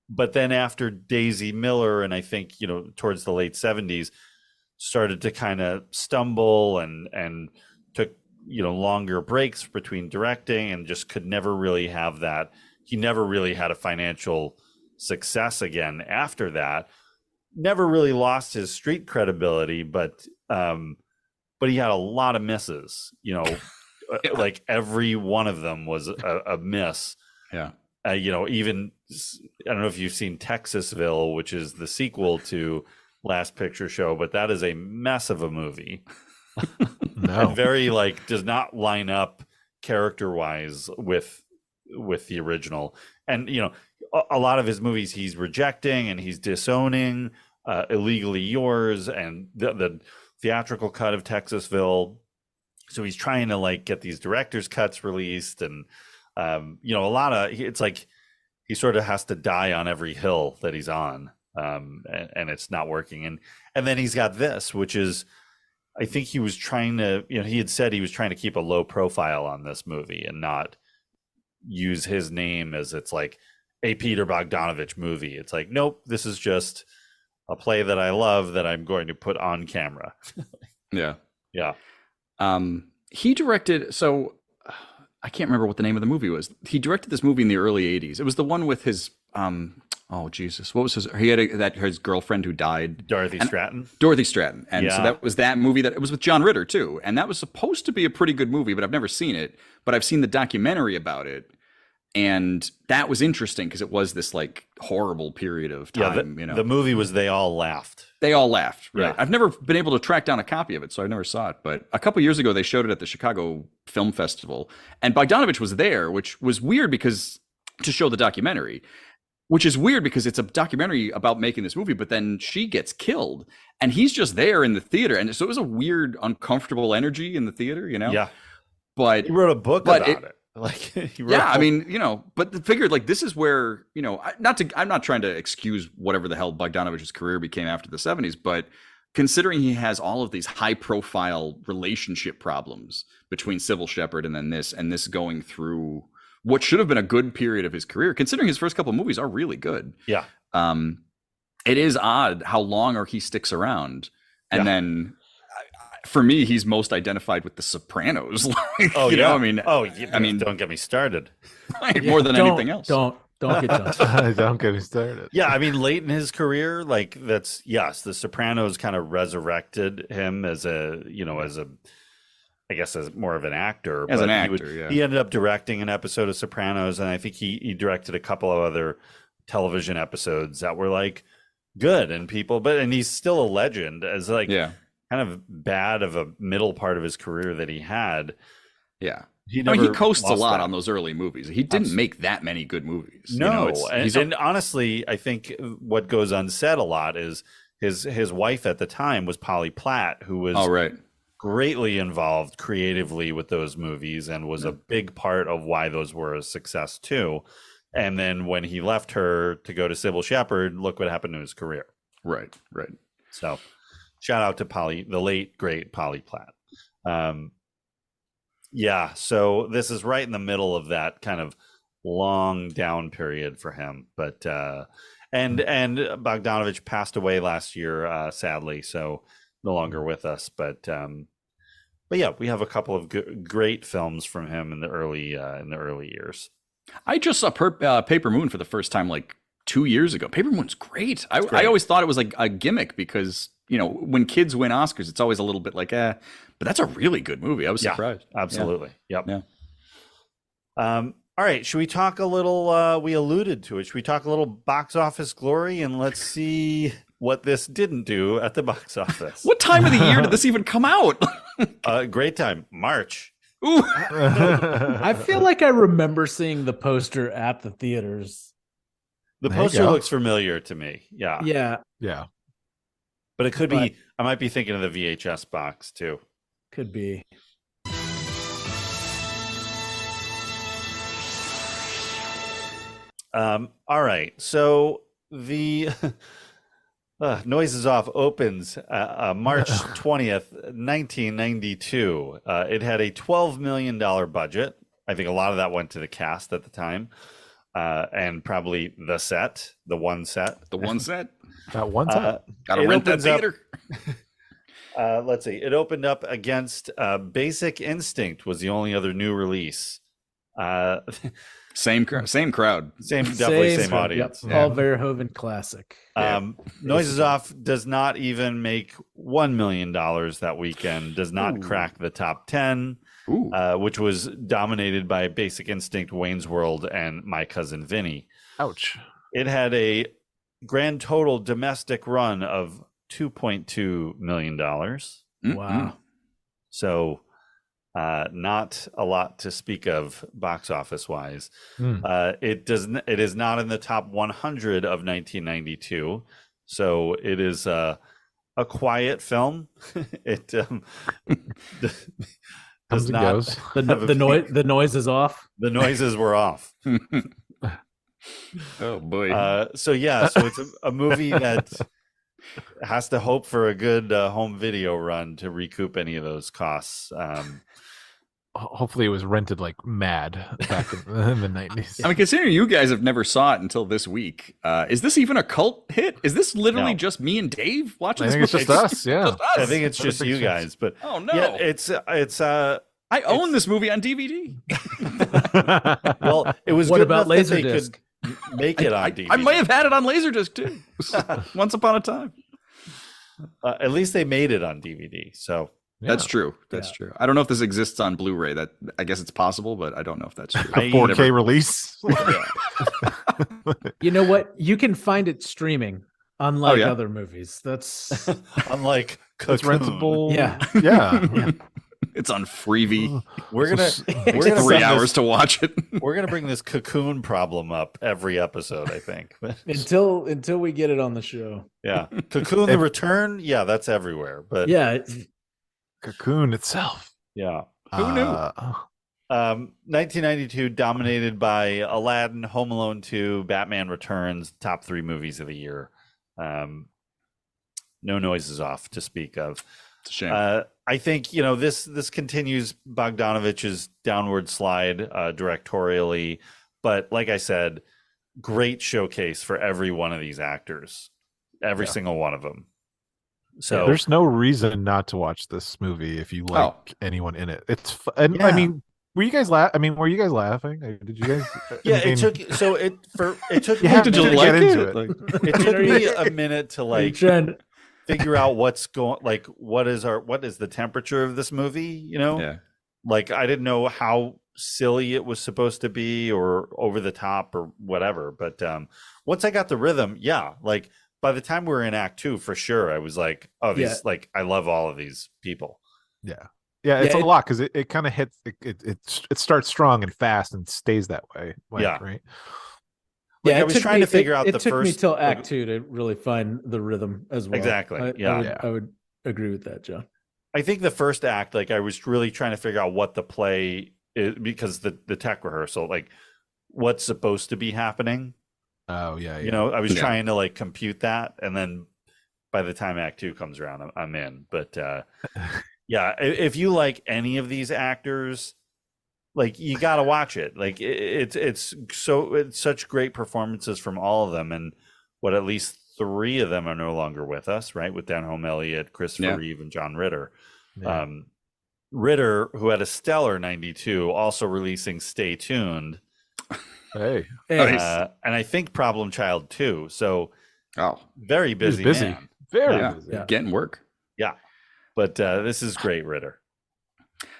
but then after Daisy Miller, and I think, towards the late 70s, started to kind of stumble and took, longer breaks between directing, and just could never really have that. He never really had a financial success again after that. Never really lost his street credibility, but he had a lot of misses, like every one of them was a miss. Yeah. Even, I don't know if you've seen Texasville, which is the sequel to Last Picture Show, but that is a mess of a movie. No. And very does not line up character wise with the original. And, a lot of his movies he's rejecting and he's disowning. Illegally Yours and the theatrical cut of Texasville. So he's trying to get these director's cuts released, and a lot of, it's like he sort of has to die on every hill that he's on, and it's not working. And then he's got this, which is, I think he was trying to, he had said he was trying to keep a low profile on this movie and not use his name as it's like a Peter Bogdanavich movie. It's like, nope, this is just a play that I love that I'm going to put on camera. Yeah. Yeah. He directed, so I can't remember what the name of the movie was. He directed this movie in the early 80s. It was the one with his, oh Jesus, what was his, he had his girlfriend who died. Dorothy Stratton. And so that was that movie it was with John Ritter too. And that was supposed to be a pretty good movie, but I've never seen it. But I've seen the documentary about it. And that was interesting because it was this horrible period of time. The movie was They All Laughed. They All Laughed, right? Yeah. I've never been able to track down a copy of it, so I never saw it. But a couple years ago, they showed it at the Chicago Film Festival, and Bogdanovich was there, which was weird because to show the documentary, which is weird because it's a documentary about making this movie, but then she gets killed, and he's just there in the theater, and so it was a weird, uncomfortable energy in the theater, Yeah. But he wrote a book about it. I mean, but the figured this is where, I'm not trying to excuse whatever the hell Bogdanovich's career became after the 70s, but considering he has all of these high profile relationship problems between Sybil Shepherd and then this going through what should have been a good period of his career, considering his first couple of movies are really good. Yeah. It is odd how long he sticks around. And then for me, he's most identified with The Sopranos. I mean, don't get me started. More than anything else. Don't get done. Don't get me started. Yeah, I mean, late in his career, The Sopranos kind of resurrected him as I guess as more of an actor. As an actor, He ended up directing an episode of Sopranos, and I think he directed a couple of other television episodes that were good and and he's still a legend as kind of bad of a middle part of his career that he had. Yeah. He coasts a lot on those early movies. He didn't make that many good movies. No. And honestly, I think what goes unsaid a lot is his wife at the time was Polly Platt, who was greatly involved creatively with those movies and was a big part of why those were a success too. And then when he left her to go to Sybil Shepherd, look what happened to his career. Right. So shout out to the late, great Polly Platt. So this is right in the middle of that kind of long down period for him. But and Bogdanovich passed away last year, sadly, so no longer with us. But yeah, we have a couple of great films from him in the early years. I just saw Paper Moon for the first time 2 years ago. Paper Moon's great. I always thought it was a gimmick because when kids win Oscars, it's always a little bit but that's a really good movie. I was surprised. Absolutely. Yeah. Yep. Yeah. All right. Should we talk a little, we alluded to it. Should we talk a little box office glory and let's see what this didn't do at the box office? What time of the year did this even come out? Great time. March. Ooh. I feel like I remember seeing the poster at the theaters. The poster looks familiar to me. Yeah. Yeah. But it could be, I might be thinking of the VHS box too. Could be. All right. So the Noises Off opens March 20th, 1992. It had a $12 million budget. I think a lot of that went to the cast at the time, and probably the one set. The one set? That one set. Gotta rent that theater. Let's see. It opened up against Basic Instinct was the only other new release. Same crowd. Same audience. Yep. Paul Verhoeven classic. Noises Off does not even make $1 million that weekend. Does not crack the top 10, which was dominated by Basic Instinct, Wayne's World, and My Cousin Vinny. Ouch. It had a grand total domestic run of $2.2 million. Wow. So not a lot to speak of box office wise. It is not in the top 100 of 1992. So it is a quiet film. It does not. The noise is off. The noises were off. Oh boy. So it's a movie that has to hope for a good home video run to recoup any of those costs. Hopefully it was rented like mad back in the 90s. I mean, considering you guys have never saw it until this week, is this even a cult hit? Is this literally just me and Dave watching this? I think it's just us, yeah. Just us. I think it's just you guys, but oh no. Yeah, it's I own this movie on DVD. Well, it was What good about enough that they Laserdisc? could make it on DVD. I might have had it on Laserdisc too. Once upon a time. At least they made it on DVD. So that's true. That's true. I don't know if this exists on Blu-ray. That I guess it's possible, but I don't know if that's true. A 4K release. You know what? You can find it streaming, unlike other movies. That's unlike it's rentable. Yeah. It's on Freevee. We're gonna 3 hours to watch it. We're gonna bring this Cocoon problem up every episode, I think. until we get it on the show. Yeah, Cocoon: The Return. Yeah, that's everywhere. But yeah, Cocoon itself. Yeah. Who knew? 1992 dominated by Aladdin, Home Alone 2, Batman Returns, top 3 movies of the year. No Noises Off to speak of. It's a shame. I think this continues Bogdanovich's downward slide directorially, but like I said, great showcase for every one of these actors, every single one of them. So there's no reason not to watch this movie if you like anyone in it. It's and I mean, were you guys laughing? Did you guys? It took you have to get into it. It took me a minute to figure out what is the temperature of this movie, like I didn't know how silly it was supposed to be or over the top or whatever, but once I got the rhythm, like by the time we were in act 2 for sure I was like, oh, these I love all of these people. It's a lot because it kind of hits it starts strong and fast and stays that way, right. I was trying to figure out it took me till act 2 to really find the rhythm as well. Exactly. I would agree with that, John. I think the first act, I was really trying to figure out what the play is, because the tech rehearsal, what's supposed to be happening. Oh yeah. I was trying to compute that, and then by the time act 2 comes around, I'm in. But if you like any of these actors, you got to watch it. It's such great performances from all of them, and at least 3 of them are no longer with us, right? With Denholm Elliott, Christopher Reeve, and John Ritter. Yeah. Ritter, who had a stellar 92, also releasing Stay Tuned. Hey. And I think Problem Child too. So very busy. Man. Very busy. Getting work. Yeah. But this is great, Ritter.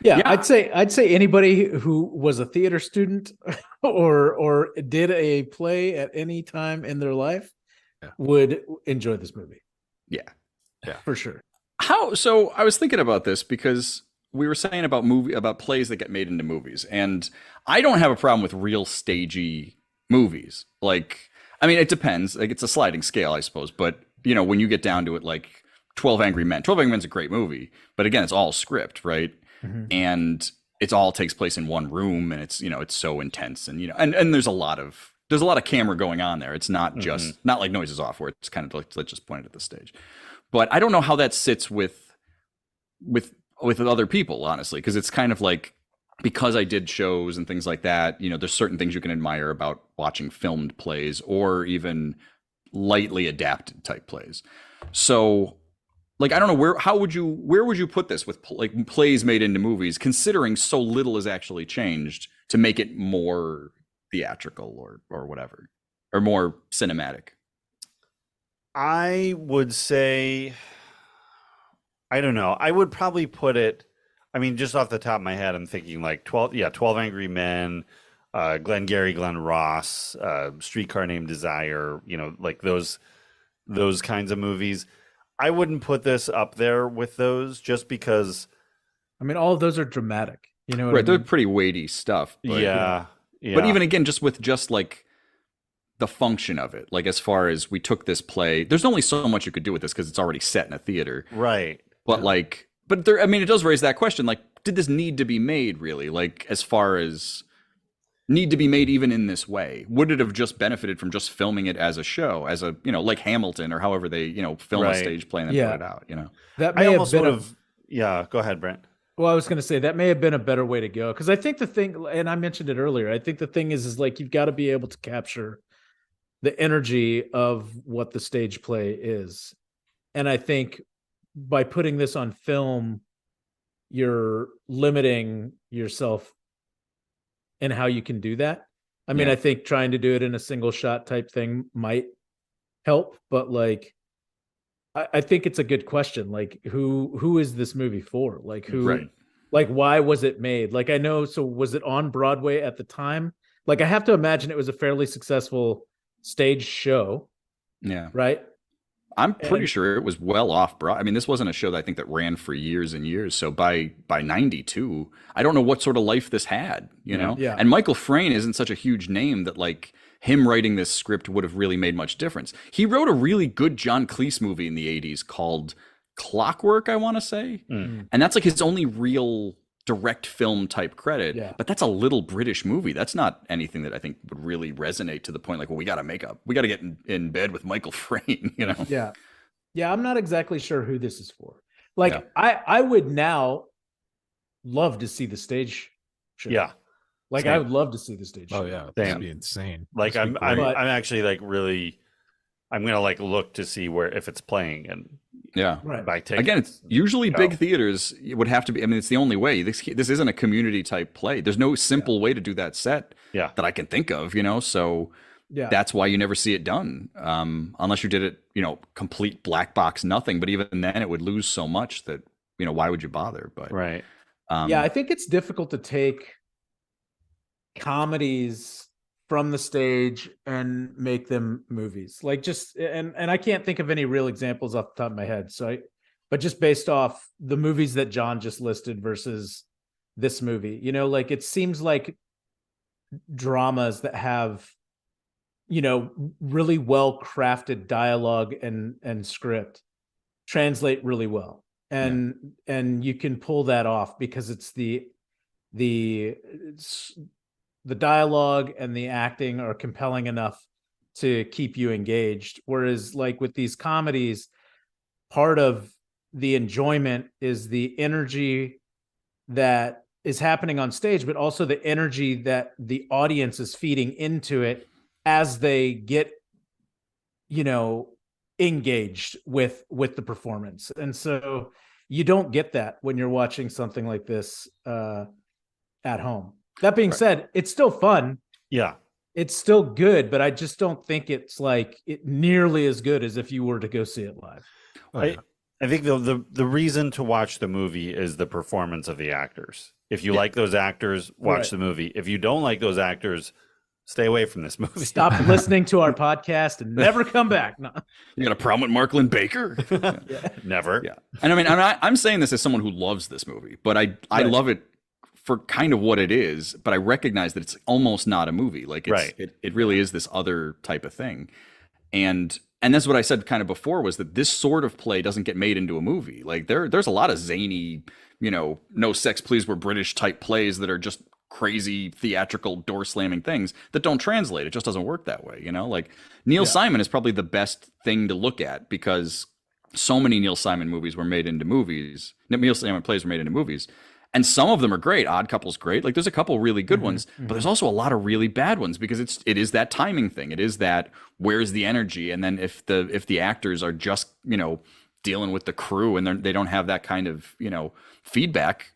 Yeah, I'd say anybody who was a theater student or did a play at any time in their life would enjoy this movie. Yeah, for sure. So I was thinking about this because we were saying about plays that get made into movies, and I don't have a problem with real stagey movies. It depends. It's a sliding scale, I suppose. But when you get down to it, 12 Angry Men. 12 Angry Men's a great movie, but again, it's all script, right? Mm-hmm. And it all takes place in one room, and it's it's so intense, and and there's a lot of there's a lot of camera going on there. It's not just not like Noises Off, where it's kind of like, let's just point it at the stage. But I don't know how that sits with other people, honestly, because it's kind of like, because I did shows and things like that, you know, there's certain things you can admire about watching filmed plays or even lightly adapted type plays. So, like, I don't know, where would you put this with like plays made into movies, considering so little has actually changed to make it more theatrical or whatever, or more cinematic? I would say, I don't know. I would probably put it, I mean, just off the top of my head, I'm thinking like 12 Angry Men, Glengarry Glen Ross, Streetcar Named Desire, you know, like those kinds of movies. I wouldn't put this up there with those, just because, I mean, all of those are dramatic, you know what right? I mean? They're pretty weighty stuff. But, yeah. But even again, just like the function of it, like as far as we took this play, there's only so much you could do with this because it's already set in a theater, right? But but there, I mean, it does raise that question, like, did this need to be made, really? Like, as far as need to be made even in this way, would it have just benefited from just filming it as a show, as a, you know, like Hamilton or however they, you know, film a stage play and then put it out, you know? That may have been go ahead, Brent. Well, I was going to say that may have been a better way to go, because I think the thing, and I mentioned it earlier, I think the thing is like, you've got to be able to capture the energy of what the stage play is. And I think by putting this on film, you're limiting yourself in how you can do that. I mean, I think trying to do it in a single shot type thing might help, but like, I think it's a good question. Like, who is this movie for? Like, like, why was it made? Like, I know, so was it on Broadway at the time? Like, I have to imagine it was a fairly successful stage show. Yeah. Right. I'm pretty sure it was well off Broadway. I mean, this wasn't a show that I think that ran for years and years. So by 92, I don't know what sort of life this had, you know? Yeah. And Michael Frayn isn't such a huge name that like him writing this script would have really made much difference. He wrote a really good John Cleese movie in the 80s called Clockwork, I want to say. And that's like his only real direct film type credit. Yeah. But that's a little British movie. That's not anything that I think would really resonate to the point like, well, we got to get in bed with Michael Frayn, you know? Yeah. Yeah. I'm not exactly sure who this is for. Like, I would now love to see the stage show. Yeah. Like, I would love to see the stage show. Oh yeah. That'd be insane. Like, I'm actually like really, I'm going to like look to see if it's playing, and again, it's usually big theaters. It would have to be, I mean, it's the only way. This isn't a community type play. There's no simple way to do that set that I can think of, you know? So that's why you never see it done. Unless you did it, you know, complete black box, nothing. But even then it would lose so much that, you know, why would you bother? But I think it's difficult to take comedies from the stage and make them movies. Like, just, and I can't think of any real examples off the top of my head. But just based off the movies that John just listed versus this movie, you know, like, it seems like dramas that have, you know, really well crafted dialogue and script translate really well. And you can pull that off because it's the dialogue and the acting are compelling enough to keep you engaged. Whereas like with these comedies, part of the enjoyment is the energy that is happening on stage, but also the energy that the audience is feeding into it as they get, you know, engaged with the performance. And so you don't get that when you're watching something like this at home. That being said, it's still fun. Yeah. It's still good, but I just don't think it's like nearly as good as if you were to go see it live. I think the reason to watch the movie is the performance of the actors. If you like those actors, watch the movie. If you don't like those actors, stay away from this movie. Stop listening to our podcast and never come back. No. You got a problem with Marklin Baker? Never. Yeah. And I mean, I'm saying this as someone who loves this movie, but I love it for kind of what it is, but I recognize that it's almost not a movie. Like it really is this other type of thing. And that's what I said kind of before, was that this sort of play doesn't get made into a movie. Like there's a lot of zany, you know, no sex please we're British type plays that are just crazy theatrical door slamming things that don't translate. It just doesn't work that way, you know? Like Neil Simon is probably the best thing to look at because so many Neil Simon movies were made into movies. Neil Simon plays were made into movies. And some of them are great. Odd Couple's great. Like there's a couple really good ones, but there's also a lot of really bad ones because it is that timing thing. It is that where's the energy? And then if the actors are just, you know, dealing with the crew and they don't have that kind of, you know, feedback,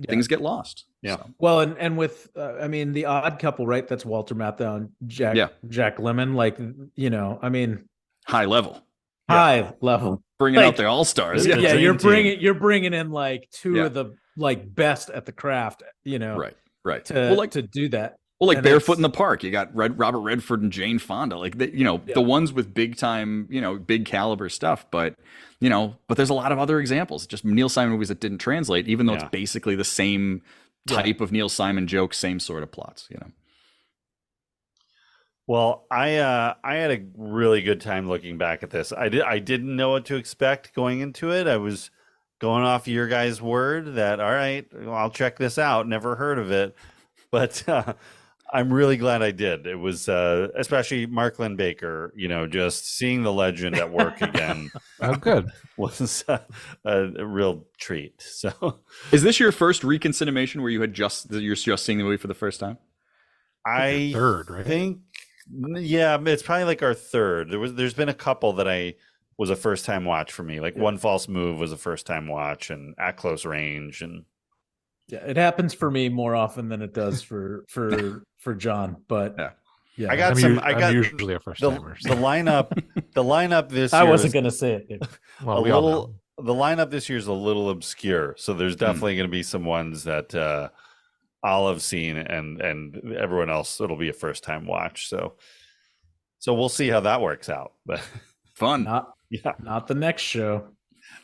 things get lost. Yeah. So. Well, and with I mean, the Odd Couple, right? That's Walter Matthau and Jack Lemmon. Like, you know, I mean, high level. Bringing out the all-stars. Yeah, you're bringing in like two of the like best at the craft, you know. Right. To do that. Well, like Barefoot in the Park, you got Robert Redford and Jane Fonda, like the ones with big time, you know, big caliber stuff. But you know, there's a lot of other examples, just Neil Simon movies that didn't translate, even though it's basically the same type of Neil Simon jokes, same sort of plots, you know. Well, I had a really good time looking back at this. I didn't know what to expect going into it. I was going off your guys' word that all right, well, I'll check this out. Never heard of it, but I'm really glad I did. It was especially Mark Lynn-Baker, you know, just seeing the legend at work again. Oh, good. Was a real treat. So, is this your first ReconCinemation where you're just seeing the movie for the first time? I third, right? think, yeah, it's probably like our third. There's been a couple that was a first time watch for me. Like One False Move was a first time watch, and At Close Range, and yeah, it happens for me more often than it does for John. But yeah, I got usually a first timer. The lineup this year. I wasn't going to say it. Well, the lineup this year is a little obscure, so there's definitely going to be some ones that I'll have seen, and everyone else it'll be a first time watch. So we'll see how that works out. But fun, not the next show.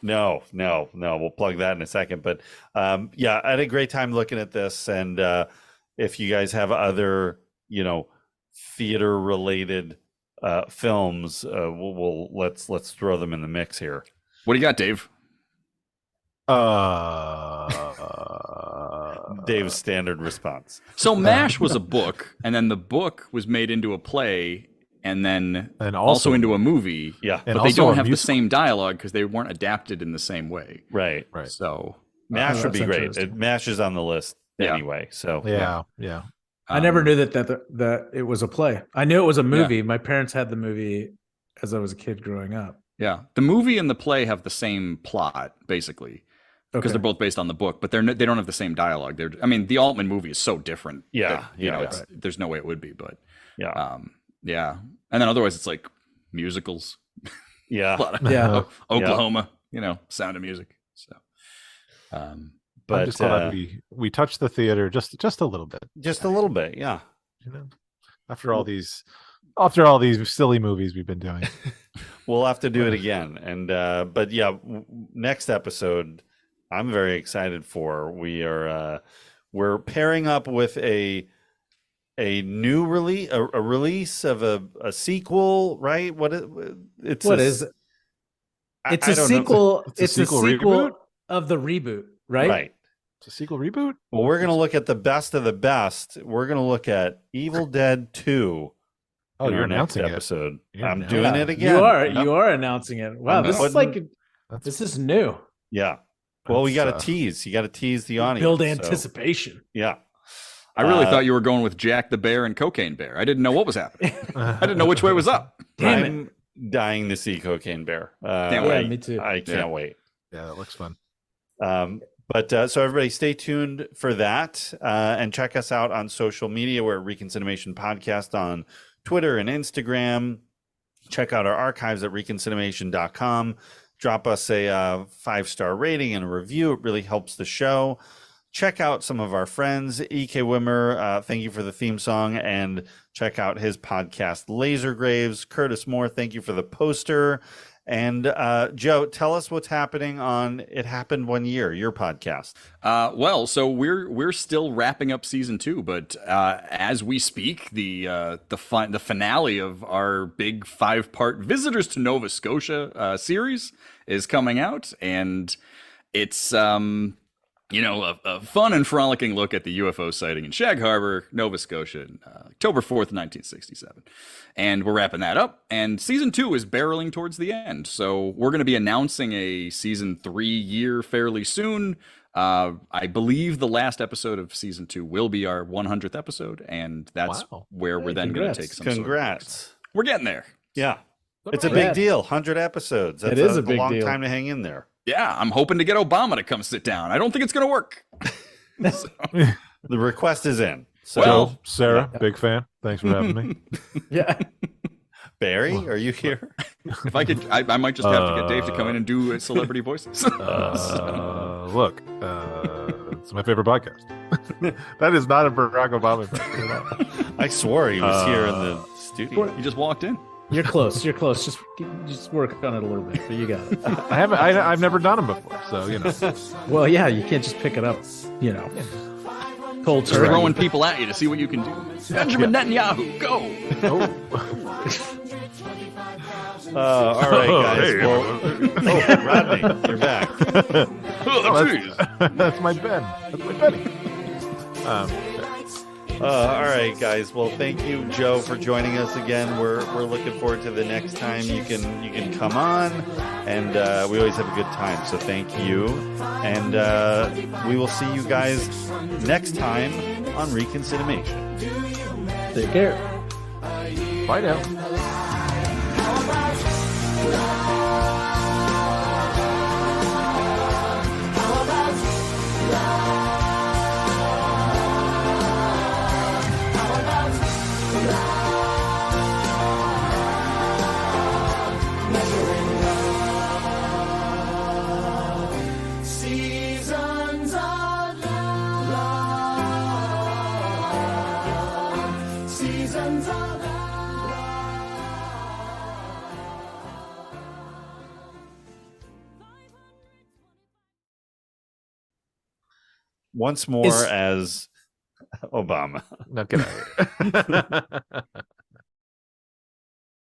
No. We'll plug that in a second. But I had a great time looking at this, and if you guys have other, you know, theater related films, let's throw them in the mix here. What do you got, Dave? Dave's standard response. So MASH was a book, and then the book was made into a play, and then also into a movie. Yeah, but they don't have the same dialogue because they weren't adapted in the same way. Right. So MASH would be great. MASH is on the list anyway. So yeah. I never knew that it was a play. I knew it was a movie. Yeah. My parents had the movie as I was a kid growing up. Yeah, the movie and the play have the same plot basically, because they're both based on the book, but they don't have the same dialogue. The Altman movie is so different. There's no way it would be, but and then otherwise it's like musicals. Oklahoma, you know, Sound of Music. So, but I'm just glad we touched the theater just a little bit. Just a little bit, yeah. You know, after all these silly movies we've been doing. We'll have to do it again. And but next episode I'm very excited for. We're pairing up with a new release, a release of a sequel, right? It's a sequel. It's a sequel reboot? Of the reboot, right? Right. It's a sequel reboot. Well, we're going to look at the best of the best. We're going to look at Evil Dead 2. Oh, you're announcing episode. I'm doing it again. You are announcing it. Wow, this is new. Yeah. Well, we got to tease. You got to tease the audience. Build anticipation. So, yeah. I really thought you were going with Jack the Bear and Cocaine Bear. I didn't know what was happening. I didn't know which way was up. I'm dying to see Cocaine Bear. Can't wait. Me too. I can't wait. Yeah, that looks fun. But so everybody stay tuned for that and check us out on social media. We're at ReconCinemation Podcast on Twitter and Instagram. Check out our archives at ReconCinemation.com. Drop us a 5-star rating and a review. It really helps the show. Check out some of our friends. E.K. Wimmer, thank you for the theme song. And check out his podcast, Laser Graves. Curtis Moore, thank you for the poster. And Joe, tell us what's happening on It Happened One Year, your podcast. Well, so we're still wrapping up season 2, but as we speak, the finale of our big 5-part Visitors to Nova Scotia series is coming out, and it's a fun and frolicking look at the UFO sighting in Shag Harbor, Nova Scotia, October 4th, 1967. And we're wrapping that up. And season 2 is barreling towards the end. So we're going to be announcing a season 3 year fairly soon. I believe the last episode of season 2 will be our 100th episode. And that's where we're then going to take some Congrats. We're getting there. Yeah. It's a big deal. 100 episodes. That's a big long time to hang in there. Yeah, I'm hoping to get Obama to come sit down. I don't think it's going to work. The request is in. So, Sarah, big fan. Thanks for having me. Yeah. Barry, are you here? If I could, I might just have to get Dave to come in and do celebrity voices. Look, it's my favorite podcast. That is not a Barack Obama impression. I swore he was here in the studio. He just walked in. You're close. You're close. Just work on it a little bit, but you got it. I've never done them before, so Well, yeah, you can't just pick it up. Cold turkey. Throwing people at you to see what you can do. Benjamin Netanyahu, go! All right, guys. Rodney, you're back. That's my Ben. That's my Benny. All right, guys. Well, thank you, Joe, for joining us again. We're looking forward to the next time you can come on, and we always have a good time. So thank you, and we will see you guys next time on ReconCinemation. Take care. Bye now. Once more as Obama. No, get out of here.